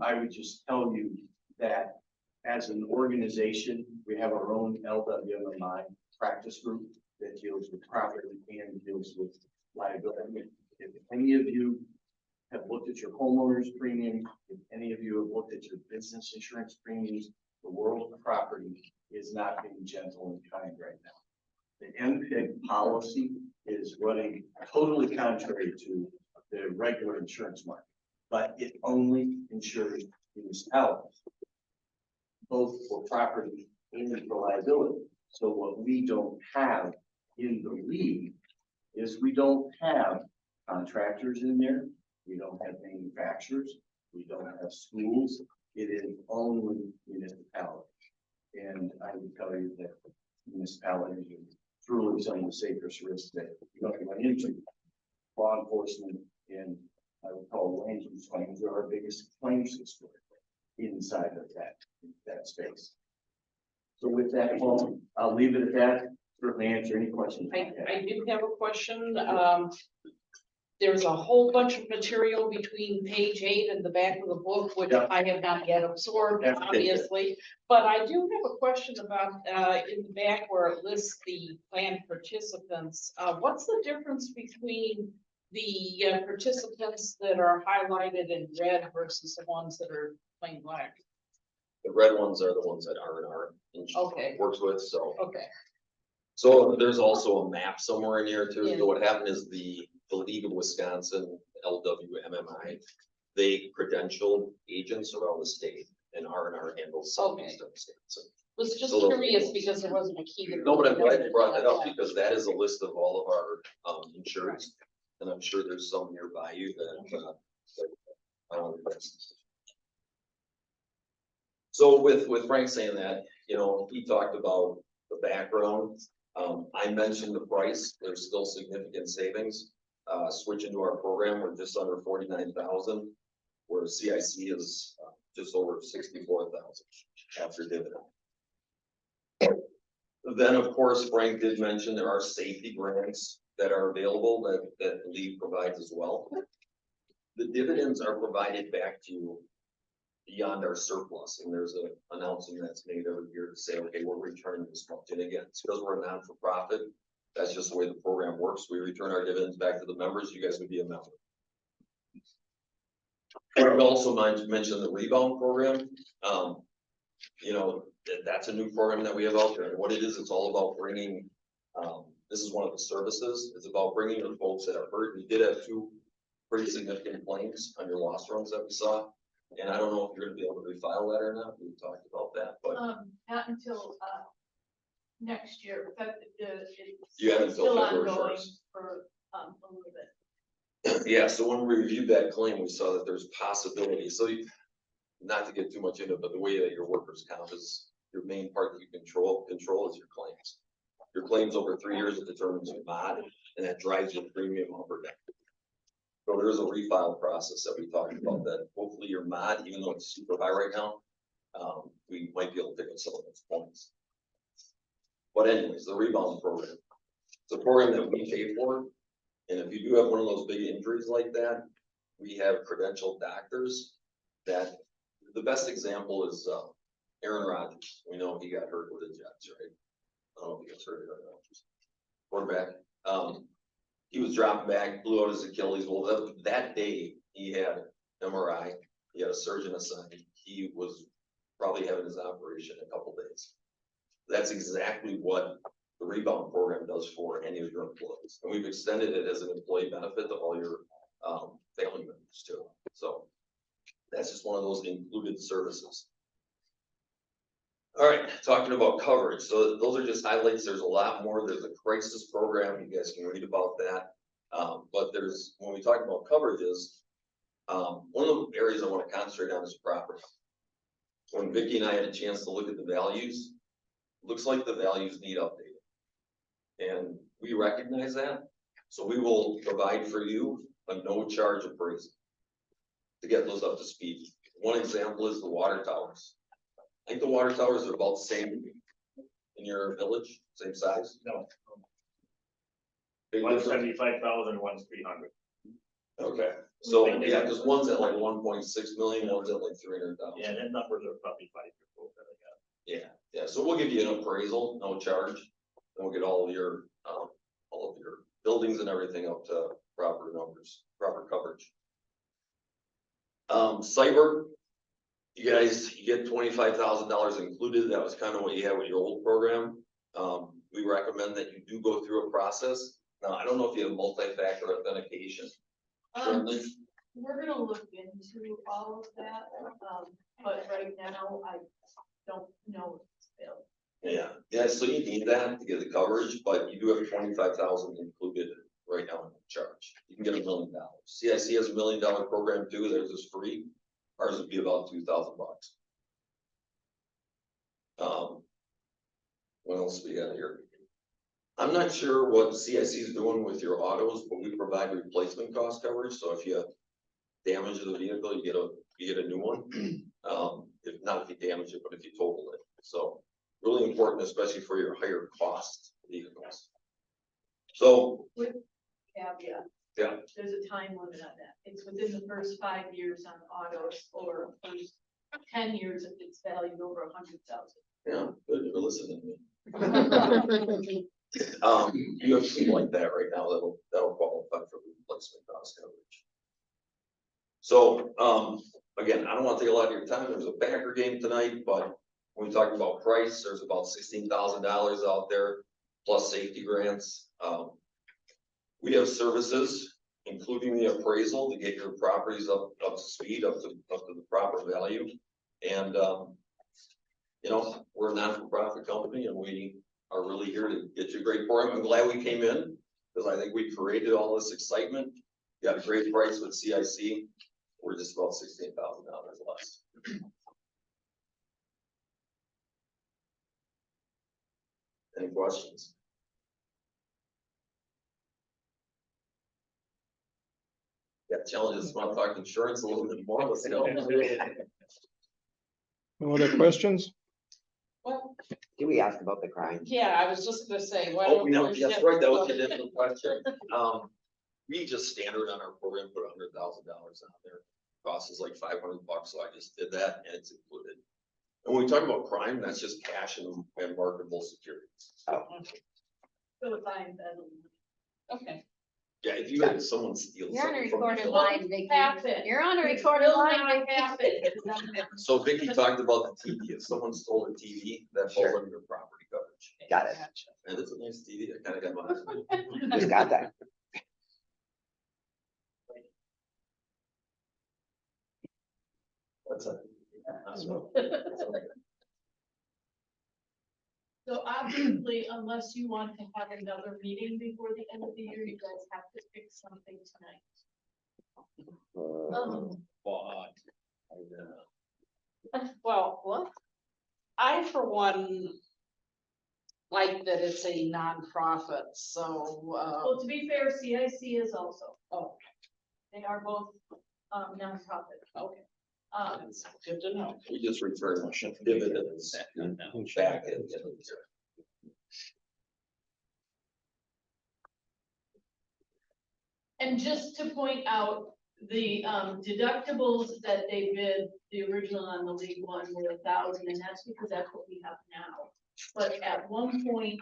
I would just tell you that as an organization, we have our own LWMI practice group that deals with property and deals with liability. If any of you have looked at your homeowner's premium, if any of you have looked at your business insurance premiums, the world of property is not being gentle and kind right now. The MPIC policy is running totally contrary to the regular insurance market, but it only insures municipalities, both for property and for liability. So what we don't have in the league is we don't have contractors in there. We don't have manufacturers. We don't have schools. It is only municipalities. And I would tell you that municipalities are truly some of the safest risks that you're going to run into. Law enforcement and I would call land use claims are our biggest claims historically inside of that space. So with that, well, I'll leave it at that, certainly answer any questions. I do have a question. There's a whole bunch of material between page 8 and the back of the book, which Yeah. I have not yet absorbed, That's okay. obviously. But I do have a question about, in the back where it lists the plan participants. What's the difference between the participants that are highlighted in red versus the ones that are plain black? The red ones are the ones that R&R Okay. works with, so. Okay, So there's also a map somewhere in here too. Yeah. So what happened is the League of Wisconsin, LWMMI, they credentialed agents around the state and R&R handles southeastern states. was just So the- curious because there wasn't a key. No, but I'm glad you brought that up because that is a list of all of our insureds. And I'm sure there's some nearby you that. So with Frank saying that, you know, he talked about the background. I mentioned the price, there's still significant savings. Switching to our program, we're just under 49,000, where CIC is just over 64,000 after dividend. Then, of course, Frank did mention there are safety grants that are available that the league provides as well. The dividends are provided back to you beyond our surplus, and there's an announcement that's made every year to say, okay, we're returning this much. And again, it's because we're a non-for-profit. That's just the way the program works. We return our dividends back to the members. You guys would be a member. I would also mention the rebound program. You know, that's a new program that we have out there. And what it is, it's all about bringing, this is one of the services. It's about bringing the folks that are hurt. We did have 2 pretty significant claims on your loss runs that we saw. And I don't know if you're gonna be able to refile that or not. We talked about that, but Not until, next year, but it's you haven't until still February ongoing 1st. for, a little bit. Yeah, so when we reviewed that claim, we saw that there's possibility, so not to get too much into it, but the way that your workers' comp is, your main part that you control is your claims. Your claims over 3 years, it determines your mod, and that drives your premium up or down. So there's a refile process that we talked about that hopefully your mod, even though it's super high right now, we might be able to pick up some of those points. But anyways, the rebound program, it's a program that we pay for. And if you do have one of those big injuries like that, we have credentialed doctors that, the best example is Aaron Rodgers. We know he got hurt with the Jets, right? I don't know if he gets hurt or not. Quarterback. He was dropping back, blew out his Achilles. Well, that day he had MRI, he had a surgeon assigned. He was probably having his operation in a couple days. That's exactly what the rebound program does for any of your employees. And we've extended it as an employee benefit to all your family members too. So that's just one of those included services. All right, talking about coverage. So those are just highlights. There's a lot more. There's a crisis program. You guys can read about that. But there's, when we talk about coverages, one of the areas I want to concentrate on is property. When Vicki and I had a chance to look at the values, looks like the values need updating. And we recognize that. So we will provide for you a no charge appraisal to get those up to speed. One example is the water towers. I think the water towers are about the same in your village, same size. No. Big One's difference? 75,000, one's 300. Okay, so yeah, because one's at like 1.6 million, one's at like 300,000. Yeah, that numbers are probably 5 years old that I got. Yeah, so we'll give you an appraisal, no charge, and we'll get all of your buildings and everything up to proper numbers, proper coverage. Cyber, you guys, you get $25,000 included. That was kind of what you had with your old program. We recommend that you do go through a process. Now, I don't know if you have multi-factor authentication. Currently, We're gonna look into all of that, but right now I don't know it's built. yeah, so you need that to get the coverage, but you do have 25,000 included right now in the charge. You can get $1 million. CIC has $1 million program too. Theirs is free. Ours would be about $2,000. What else we got here? I'm not sure what CIC is doing with your autos, but we provide replacement cost coverage. So if you damage to the vehicle, you get a new one. If not if you damage it, but if you total it. So really important, especially for your higher cost vehicles. So, Caveat. yeah, There's a time limit on that. It's within the first 5 years on autos or first 10 years if it's valued over 100,000. yeah, good, you're listening to me. You have something like that right now that'll qualify for replacement cost coverage. So, again, I don't want to take a lot of your time. There's a Packer game tonight, but when we talk about price, there's about $16,000 out there plus safety grants. We have services, including the appraisal to get your properties up to speed, up to the proper value. And, you know, we're a not-for-profit company and we are really here to get you a great program. I'm glad we came in because I think we created all this excitement. Got a great price with CIC. We're just about $16,000 less. Any questions? Got challenges, want to talk insurance a little bit more, let's go. No other questions? Well, Did we ask about the crime? yeah, I was just gonna say, why Oh, don't no, we that's get- right, that was the different question. We just standard on our program, put $100,000 on there. Cost is like $500, so I just did that and it's included. And when we talk about crime, that's just cash and marketable securities. So if I'm, Okay. Yeah, if you had someone steal You're on a something from recorded you. line, Vicky. Happen. You're on a It recorded will line, not Vicky. happen. So Vicky talked about the TV. If someone stole a TV, that falls Sure. under your property coverage. Got it. And it's a nice TV. I kind of got mine. Who's got that? That's it. So obviously, unless you want to have another meeting before the end of the year, you guys have to fix something tonight. Well, what? I, for one, like that it's a nonprofit, so, Well, to be fair, CIC is also. Oh. They are both, nonprofit. okay. It's Good to know. We just return dividends back in. And just to point out, the deductibles that they bid, the original on the league one were 1,000, and that's because that's what we have now. But at one point,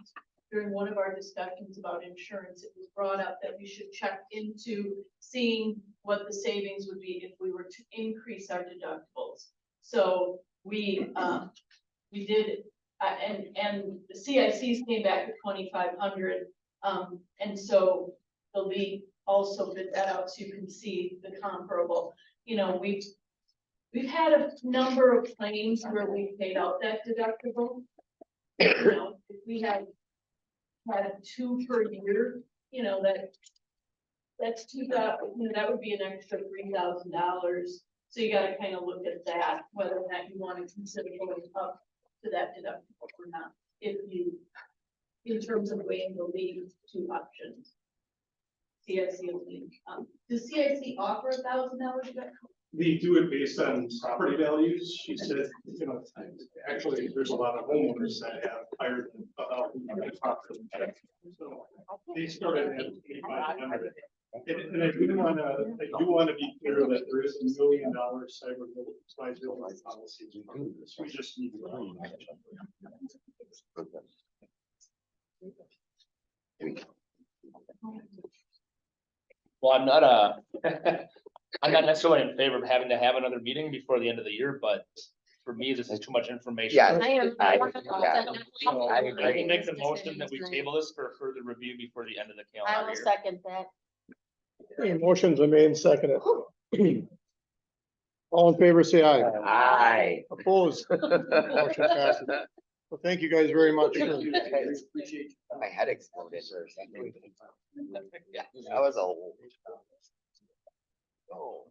during one of our discussions about insurance, it was brought up that we should check into seeing what the savings would be if we were to increase our deductibles. So we did, and the CICs came back to 2,500. And so the league also bid that out so you can see the comparable. You know, we've had a number of claims where we paid out that deductible. You know, if we had 2 per year, you know, that's 2,000, you know, that would be an extra $3,000. So you gotta kind of look at that, whether or not you want to consider going up to that deductible or not. If you, in terms of weighing the lead 2 options. CIC and league. Does CIC offer $1,000 deductible? They do it based on property values. She said, you know, actually, there's a lot of homeowners that have higher than property. So they started at 8,500. And I do wanna be clear that there is $1 million cyber liability policy. We just need to. Well, I'm not necessarily in favor of having to have another meeting before the end of the year, but for me, this is too much information. Yeah. I am. So I I agree. can make the motion that we table this for further review before the end of the I calendar will year. second that. Okay, motions are made and seconded. All in favor, say aye. Aye. Opposed? Motion passes. Well, thank you guys very much. My head exploded for a second. Yeah, that was a. Oh.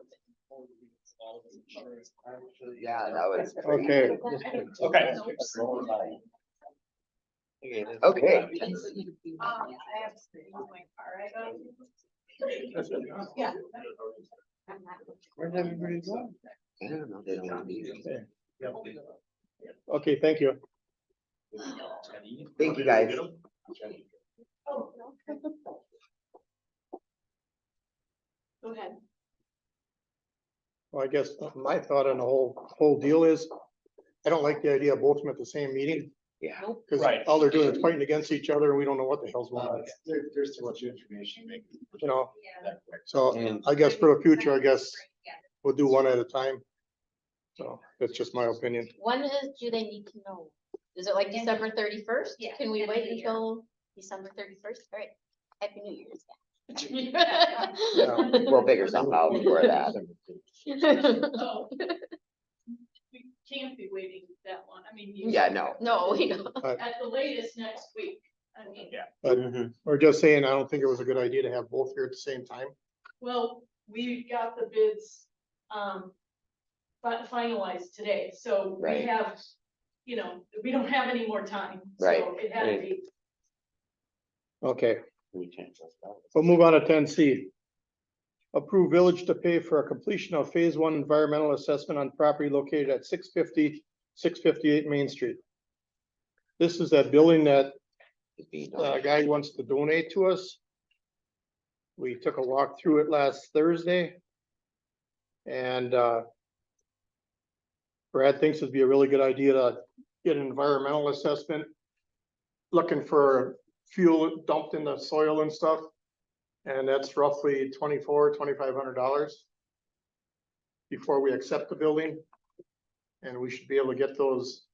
Yeah, that was. Okay. Okay. Okay. I have to stay in my car, I don't. Yeah. Where's everybody going? I don't know, they don't want to be here. Okay, thank you. Thank you, guys. Go ahead. Well, I guess my thought on the whole deal is, I don't like the idea of both of them at the same meeting. Yeah. Cause Right. all they're doing is fighting against each other and we don't know what the hell's going on, There's too much information. you know? So I guess for the future, I guess we'll do one at a time. So that's just my opinion. When do they need to know? Is it like December 31st? Yeah, Can we end of wait the year. until December 31st? All right. Happy New Year's. We'll figure something out before that. Oh. We can't be waiting that long. I mean. Yeah, no. No, we don't. At the latest next week. I mean, But we're just saying, I don't think it was a good idea to have both here at the same time. well, we got the bids, finalized today, so we Right. have, we don't have any more time. Right. So it had to be. Okay. We'll move on to 10C. Approve village to pay for a completion of phase 1 environmental assessment on property located at 650, 658 Main Street. This is that building that guy wants to donate to us. We took a walk through it last Thursday. And Brad thinks it'd be a really good idea to get an environmental assessment. Looking for fuel dumped in the soil and stuff. And that's roughly $2,500 before we accept the building. And we should be able to get those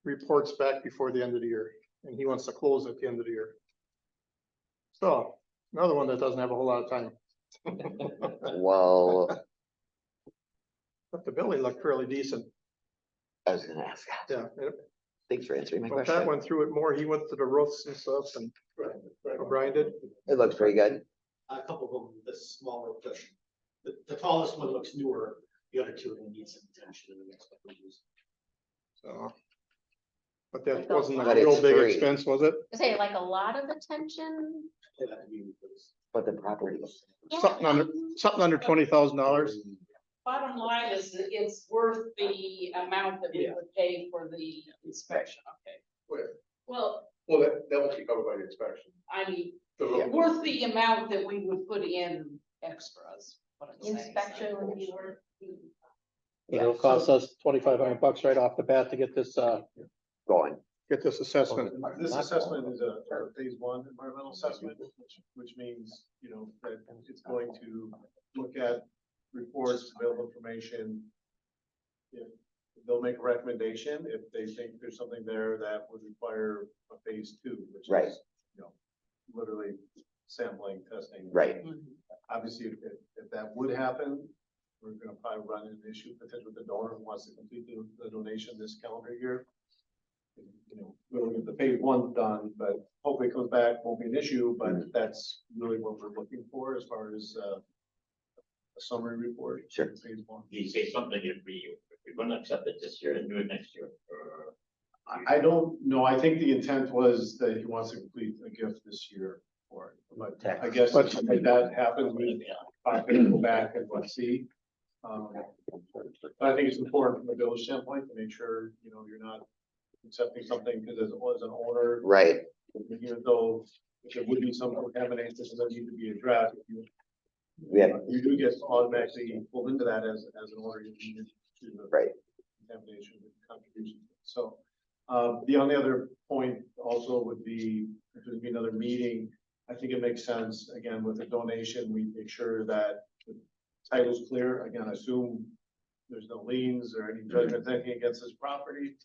reports back before the end of the year. And he wants to close at the end of the year. So another one that doesn't have a whole lot of time. Well, But the building looked fairly decent. I was gonna ask. Yeah. Thanks for answering my Well, Pat question. went through it more. He went to the roofs and stuff and O'Brien did. It looks pretty good. A couple of them, the smaller, the tallest one looks newer, the other two are gonna need some attention in the next couple of years. So. But that Like a wasn't a lot. real But it's big free. expense, was it? Say like a lot of attention. They have to be replaced. But the property. Something under $20,000. Bottom line is that it's worth the amount that we would pay for the inspection, okay? Well, Well, that will be covered by the inspection. I mean, Yeah. worth the amount that we would put in extras. what I'm saying. Inspection would be worth. It'll cost us $2,500 right off the bat to get this, Going. get this assessment. This assessment is a phase 1 environmental assessment, which means, that it's going to look at reports, available information. If they'll make a recommendation, if they think there's something there that would require a phase 2, which Right. is, literally sampling, testing. Right. Obviously, if that would happen, we're gonna probably run into an issue potentially with the donor who wants to complete the donation this calendar year. We'll get the phase 1 done, but hopefully it comes back, won't be an issue, but that's really what we're looking for as far as a summary report. Sure. Phase 1. You say something if we're gonna accept it this year and do it next year, or? I don't know. I think the intent was that he wants to complete a gift this year for it, but I guess if something like that happens, we can go back and let's see. But I think it's important from a village standpoint to make sure, you're not accepting something because as an owner, Right. even though there would be some contamination that need to be addressed, Yeah. you do get automatically pulled into that as an owner. You need to the Right. contamination contribution. So, the only other point also would be, if there'd be another meeting, I think it makes sense, again, with the donation, we make sure that the title's clear. Again, I assume there's no liens or any judgment taken against this property.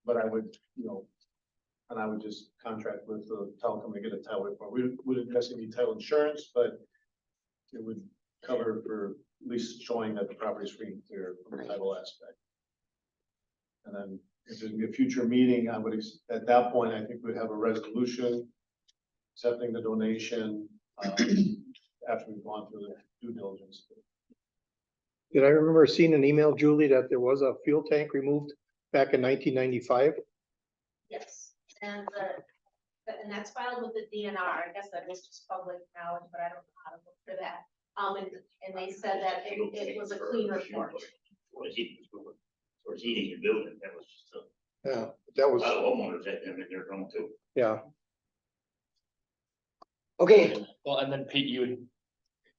But I would, and I would just contract with the title company to get a title report. We wouldn't necessarily need title insurance, but it would cover for at least showing that the property is free and clear from the title aspect. And then if there's gonna be a future meeting, I would, at that point, I think we'd have a resolution accepting the donation, after we've gone through the due diligence. Did I remember seeing an email, Julie, that there was a fuel tank removed back in 1995? Yes, and and that's filed with the DNR. I guess that is just public knowledge, but I don't know how to look for that. And they said that it was a clean report. Or heating your building, that was just Yeah, that a was, lot of homeowners that, I mean, they're going to. yeah, Okay, Well, and then Pete, you would,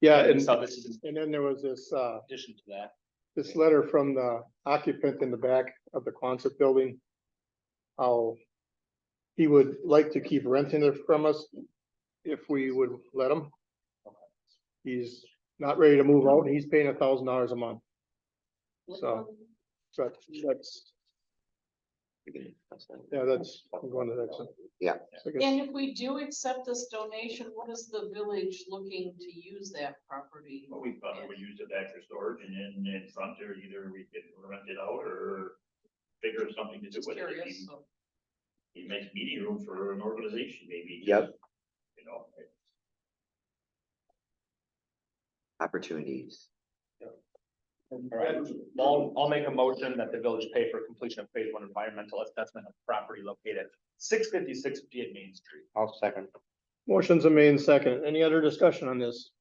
yeah, and, so this is and then there was this, in addition to that. this letter from the occupant in the back of the Quonset building. How he would like to keep renting it from us if we would let him. He's not ready to move out, he's paying $1,000 a month, so, but that's, yeah, that's, I'm going to that. Yeah. And if we do accept this donation, what is the village looking to use that property? Well, we thought we would use it back for storage and then in front there, either we could rent it out or figure something to do Just with it. curious, so. It makes meeting room for an organization, maybe. Yep. You know, Opportunities. I'll make a motion that the village pay for completion of phase one environmental assessment of property located at 658 Main Street. I'll second. Motion's a main second. Any other discussion on this?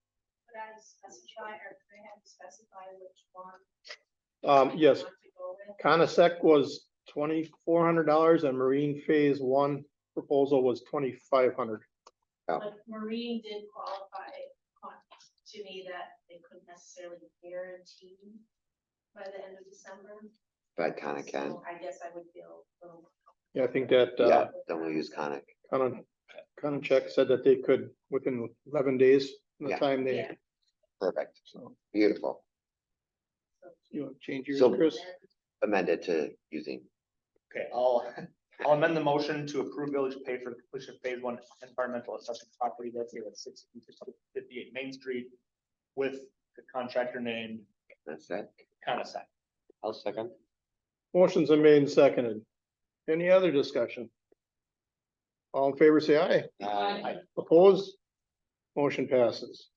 Could I specify, or could I have to specify which one? Yes, want to go with? Conisec was $2,400 and Marine Phase One proposal was $2,500. But Marine did qualify to me that they couldn't necessarily guarantee by the end of December. But kinda can. So I guess I would feel a little. Yeah, I think that, Yeah, then we'll use Conic. Concheck said that they could within 11 days from the Yeah. time they, Yeah. Perfect. so, Beautiful. you want to change yours, So- Chris? Amended to using. Okay, I'll amend the motion to approve village pay for the completion of phase one environmental assessment property located at 658 Main Street with the contractor named That's it. Conasec. I'll second. Motion's been made and seconded. Any other discussion? All in favor, say aye. Aye. Opposed? Motion passes.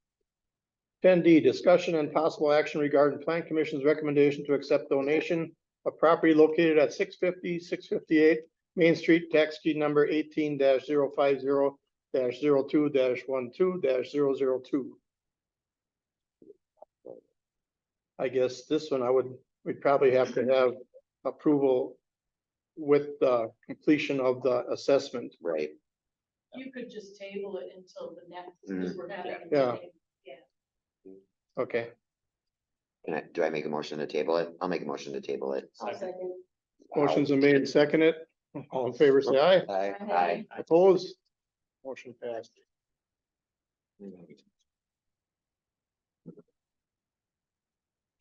10D, discussion and possible action regarding Plan Commission's recommendation to accept donation of property located at 658 Main Street, tax key number 18-050-02-12-002. I guess this one we'd probably have to have approval with the completion of the assessment. Right. You could just table it until the next, Mhm. because we're having. a Yeah. meeting. Okay, Do I make a motion to table it? I'll make a motion to table it. I'll second. motion's been made and seconded. All in favor, say aye. Aye. Opposed? Motion passed.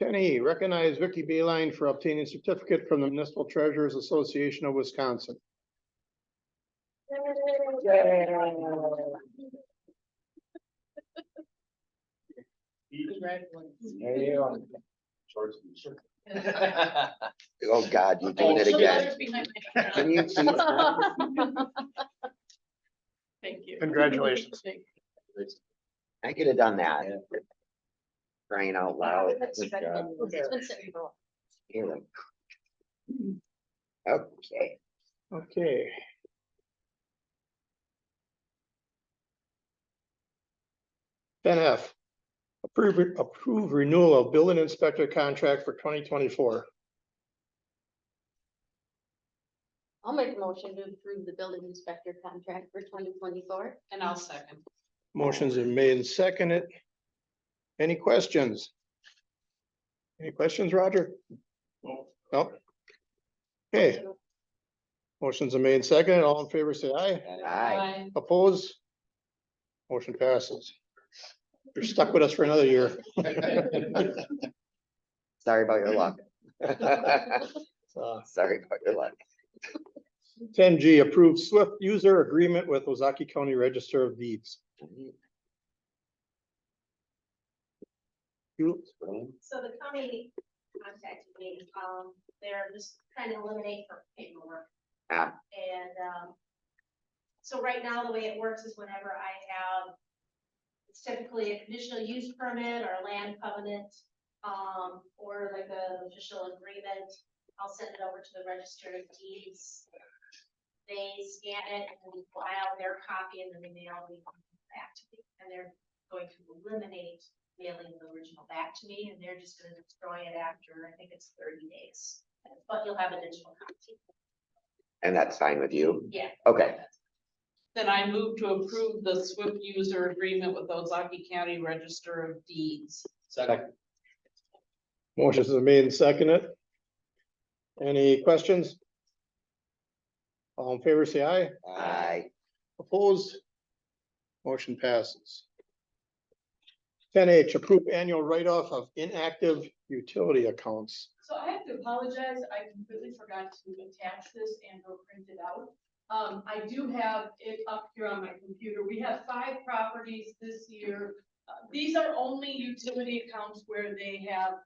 10E, recognize Vicky Bayline for obtaining certificate from the Municipal Treasurers Association of Wisconsin. Oh, God, you're doing it again. Can you please? Thank you. Congratulations. I could have done that. Crying out loud. That's Good better job. than- it's been sitting for a while. Here we go. Okay. Okay. Ten F, approve renewal of building inspector contract for 2024. I'll make a motion to approve the building inspector contract for 2024. And I'll second. Motions are made and seconded. Any questions? Any questions, Roger? No? Okay. Motions are made and seconded. All in favor, say aye. Aye. Opposed? Motion passes. You're stuck with us for another year. Sorry about your luck. Sorry about your luck. 10G, approve SWIFT user agreement with Ozaki County Register of Deeds. So the county contacted me, they're just trying to eliminate for paperwork. Ah. And, so right now, the way it works is whenever I have, it's typically a conditional use permit or a land covenant, or like a official agreement, I'll send it over to the Register of Deeds. They scan it and we file their copy and then they mail me back to me, and they're going to eliminate mailing the original back to me, and they're just gonna destroy it after, I think it's 30 days. But you'll have a digital copy. And that's fine with you? Yeah. Okay, Then I move to approve the SWIFT user agreement with Ozaki County Register of Deeds. Second. Motion's been made and seconded. Any questions? All in favor, say aye. aye. Opposed? Motion passes. 10H, approve annual write-off of inactive utility accounts. So I have to apologize, I completely forgot to attach this and or print it out. I do have it up here on my computer. We have 5 properties this year. These are only utility accounts where they have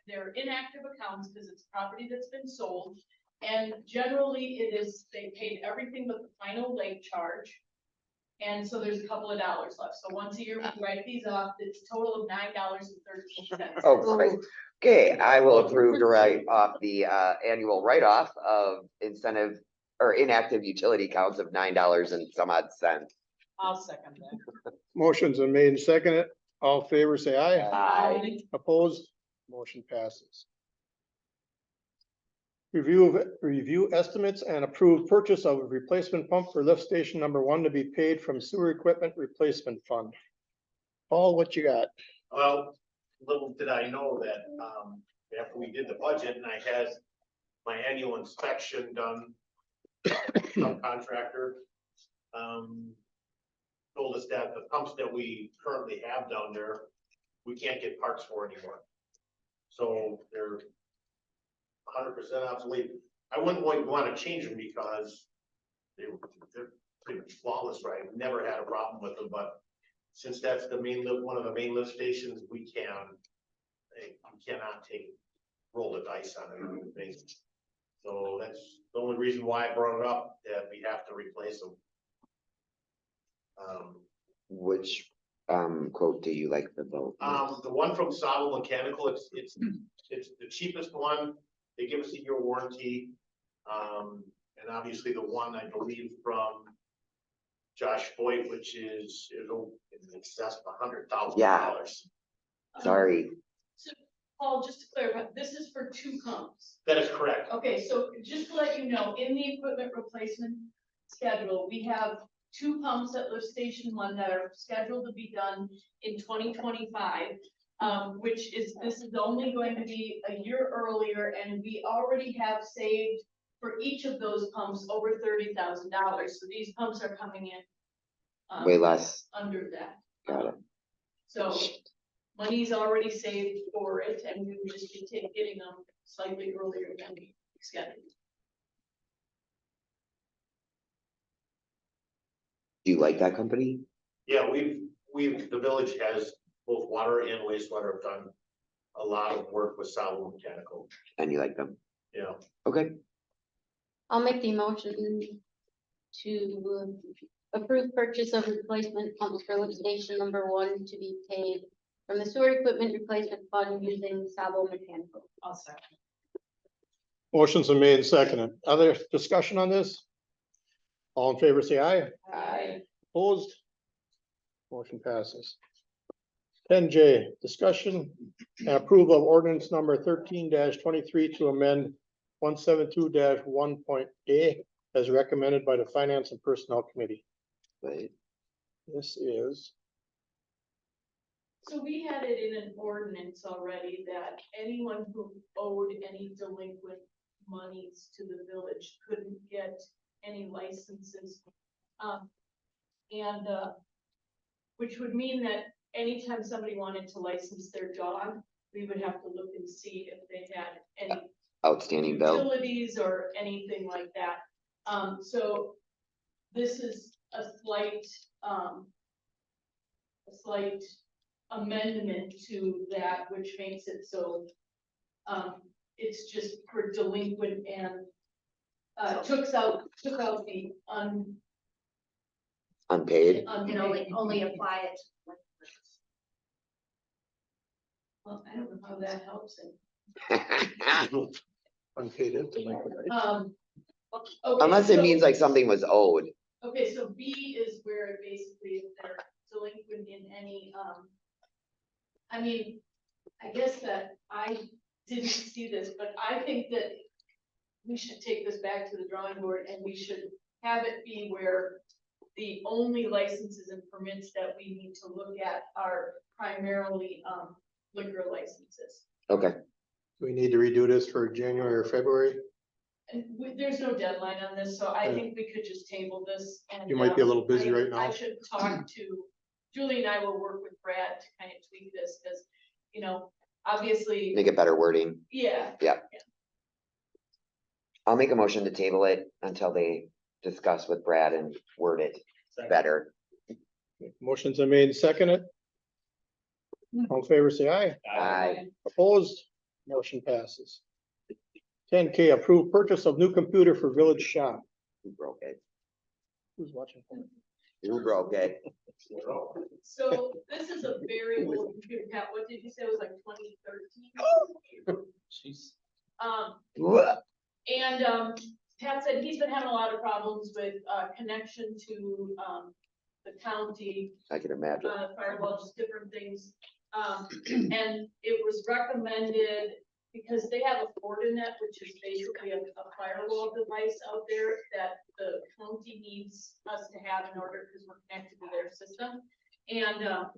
their inactive accounts because it's property that's been sold. And generally it is, they paid everything but the final late charge. And so there's a couple of dollars left. So once a year we write these off, it's a total of $9.13. Oh, great. Okay, I will approve to write off the annual write-off of incentive or inactive utility accounts of $9 and some odd cents. I'll second that. Motion's been made and seconded. All in favor, say aye. Aye. Opposed? Motion passes. Review estimates and approve purchase of a replacement pump for lift station number 1 to be paid from sewer equipment replacement fund. Paul, what you got? Well, little did I know that, after we did the budget and I had my annual inspection done, subcontractor, told us that the pumps that we currently have down there, we can't get parts for anymore. So they're 100% obsolete. I wouldn't want to change them because they're pretty much flawless, right? I've never had a problem with them, but since that's the main lift, one of the main lift stations, we cannot roll the dice on it or anything. So that's the only reason why I brought it up, that we have to replace them. Which quote do you like the vote? The one from Sabo Mechanical, it's the cheapest one. They give us a year warranty. And obviously the one I believe from Josh Boyd, which is in excess of $100,000. Yeah. Sorry. So Paul, just to clarify, this is for 2 pumps. That is correct. Okay, so just to let you know, in the equipment replacement schedule, we have 2 pumps at lift station 1 that are scheduled to be done in 2025. This is only going to be a year earlier, and we already have saved for each of those pumps over $30,000. So these pumps are coming in. Way less. Under that. Got it. So money's already saved for it, and we would just be getting them slightly earlier than we scheduled. Do you like that company? Yeah, the village has both water and wastewater have done a lot of work with Sabo Mechanical. And you like them? Yeah. Okay, I'll make the motion to approve purchase of replacement pumps for lift station number 1 to be paid from the sewer equipment replacement fund using Sabo Mechanical. I'll second. Motion's been made and seconded. Other discussion on this? All in favor, say aye. Aye. Opposed? Motion passes. 10J, discussion and approval of ordinance number 13-23 to amend 172-1.A as recommended by the Finance and Personnel Committee. right. This is, So we had it in an ordinance already that anyone who owed any delinquent monies to the village couldn't get any licenses. Which would mean that anytime somebody wanted to license their dog, we would have to look and see if they had any Outstanding bill. utilities or anything like that. So this is a slight amendment to that, which makes it so it's just for delinquent and took out the Unpaid. You know, like only apply it. well, I don't know how that helps it. unpaid it, delinquent, right? Okay, Unless it so- means like something was owed. Okay, so B is where basically if they're delinquent in any, I mean, I guess that I didn't see this, but I think that we should take this back to the drawing board and we should have it be where the only licenses and permits that we need to look at are primarily, liquor licenses. Okay, Do we need to redo this for January or February? And there's no deadline on this, so I think we could just table this and. You might be a little busy right I now. should talk to, Julie and I will work with Brad to kind of tweak this, because, you know, obviously, make it better wording. yeah. I'll make a motion to table it until they discuss with Brad and word it better. Motion's been made and seconded. All in favor, say aye. Aye. Opposed, motion passes. 10K, approved purchase of new computer for village shop. Who broke it? Who's watching? Who broke it? So this is a very old computer, Pat, what did you say, it was like 2013? Jeez. Wha- And, Pat said he's been having a lot of problems with, connection to, the county, I can imagine. firewalls, different things. And it was recommended, because they have a Fortinet, which is basically a firewall device out there that the county needs us to have in order, because we're connected to their system. And,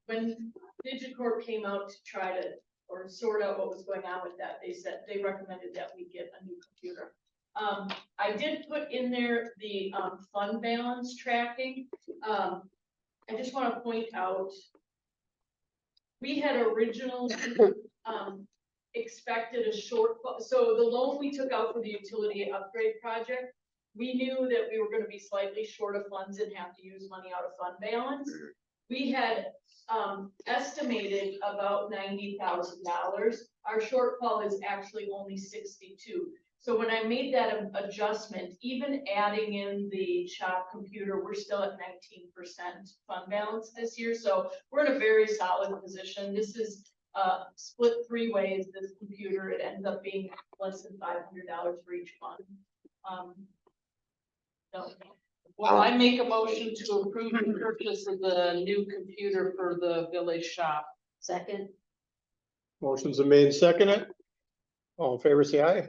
when Digicorp came out to try to, or sort out what was going on with that, they said, they recommended that we get a new computer. I did put in there the, fund balance tracking. I just want to point out, we had originally, expected a shortfall, so the loan we took out for the utility upgrade project, we knew that we were gonna be slightly short of funds and have to use money out of fund balance. We had, estimated about $90,000. Our shortfall is actually only 62. So when I made that adjustment, even adding in the shop computer, we're still at 19% fund balance this year. So we're in a very solid position. This is split 3 ways, this computer, it ends up being less than $500 for each fund. So, Well, I make a motion to approve the purchase of the new computer for the village shop. Second. Motion's been made and seconded. All in favor, say aye.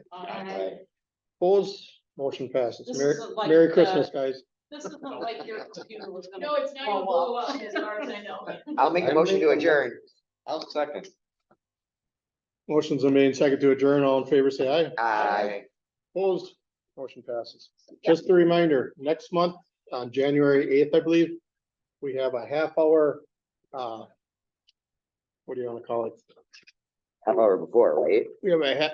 Opposed, motion passes. This Merry, isn't like Merry the- Christmas, guys. This isn't like your computer was gonna. no, it's not gonna blow up as far as I know. I'll make a motion to adjourn. I'll second. Motion's been made and seconded to adjourn. All in favor, say aye. Aye. Opposed, motion passes. Just a reminder, next month, on January 8th, I believe, we have a half hour, what do you want to call it? Half hour before, right? We have a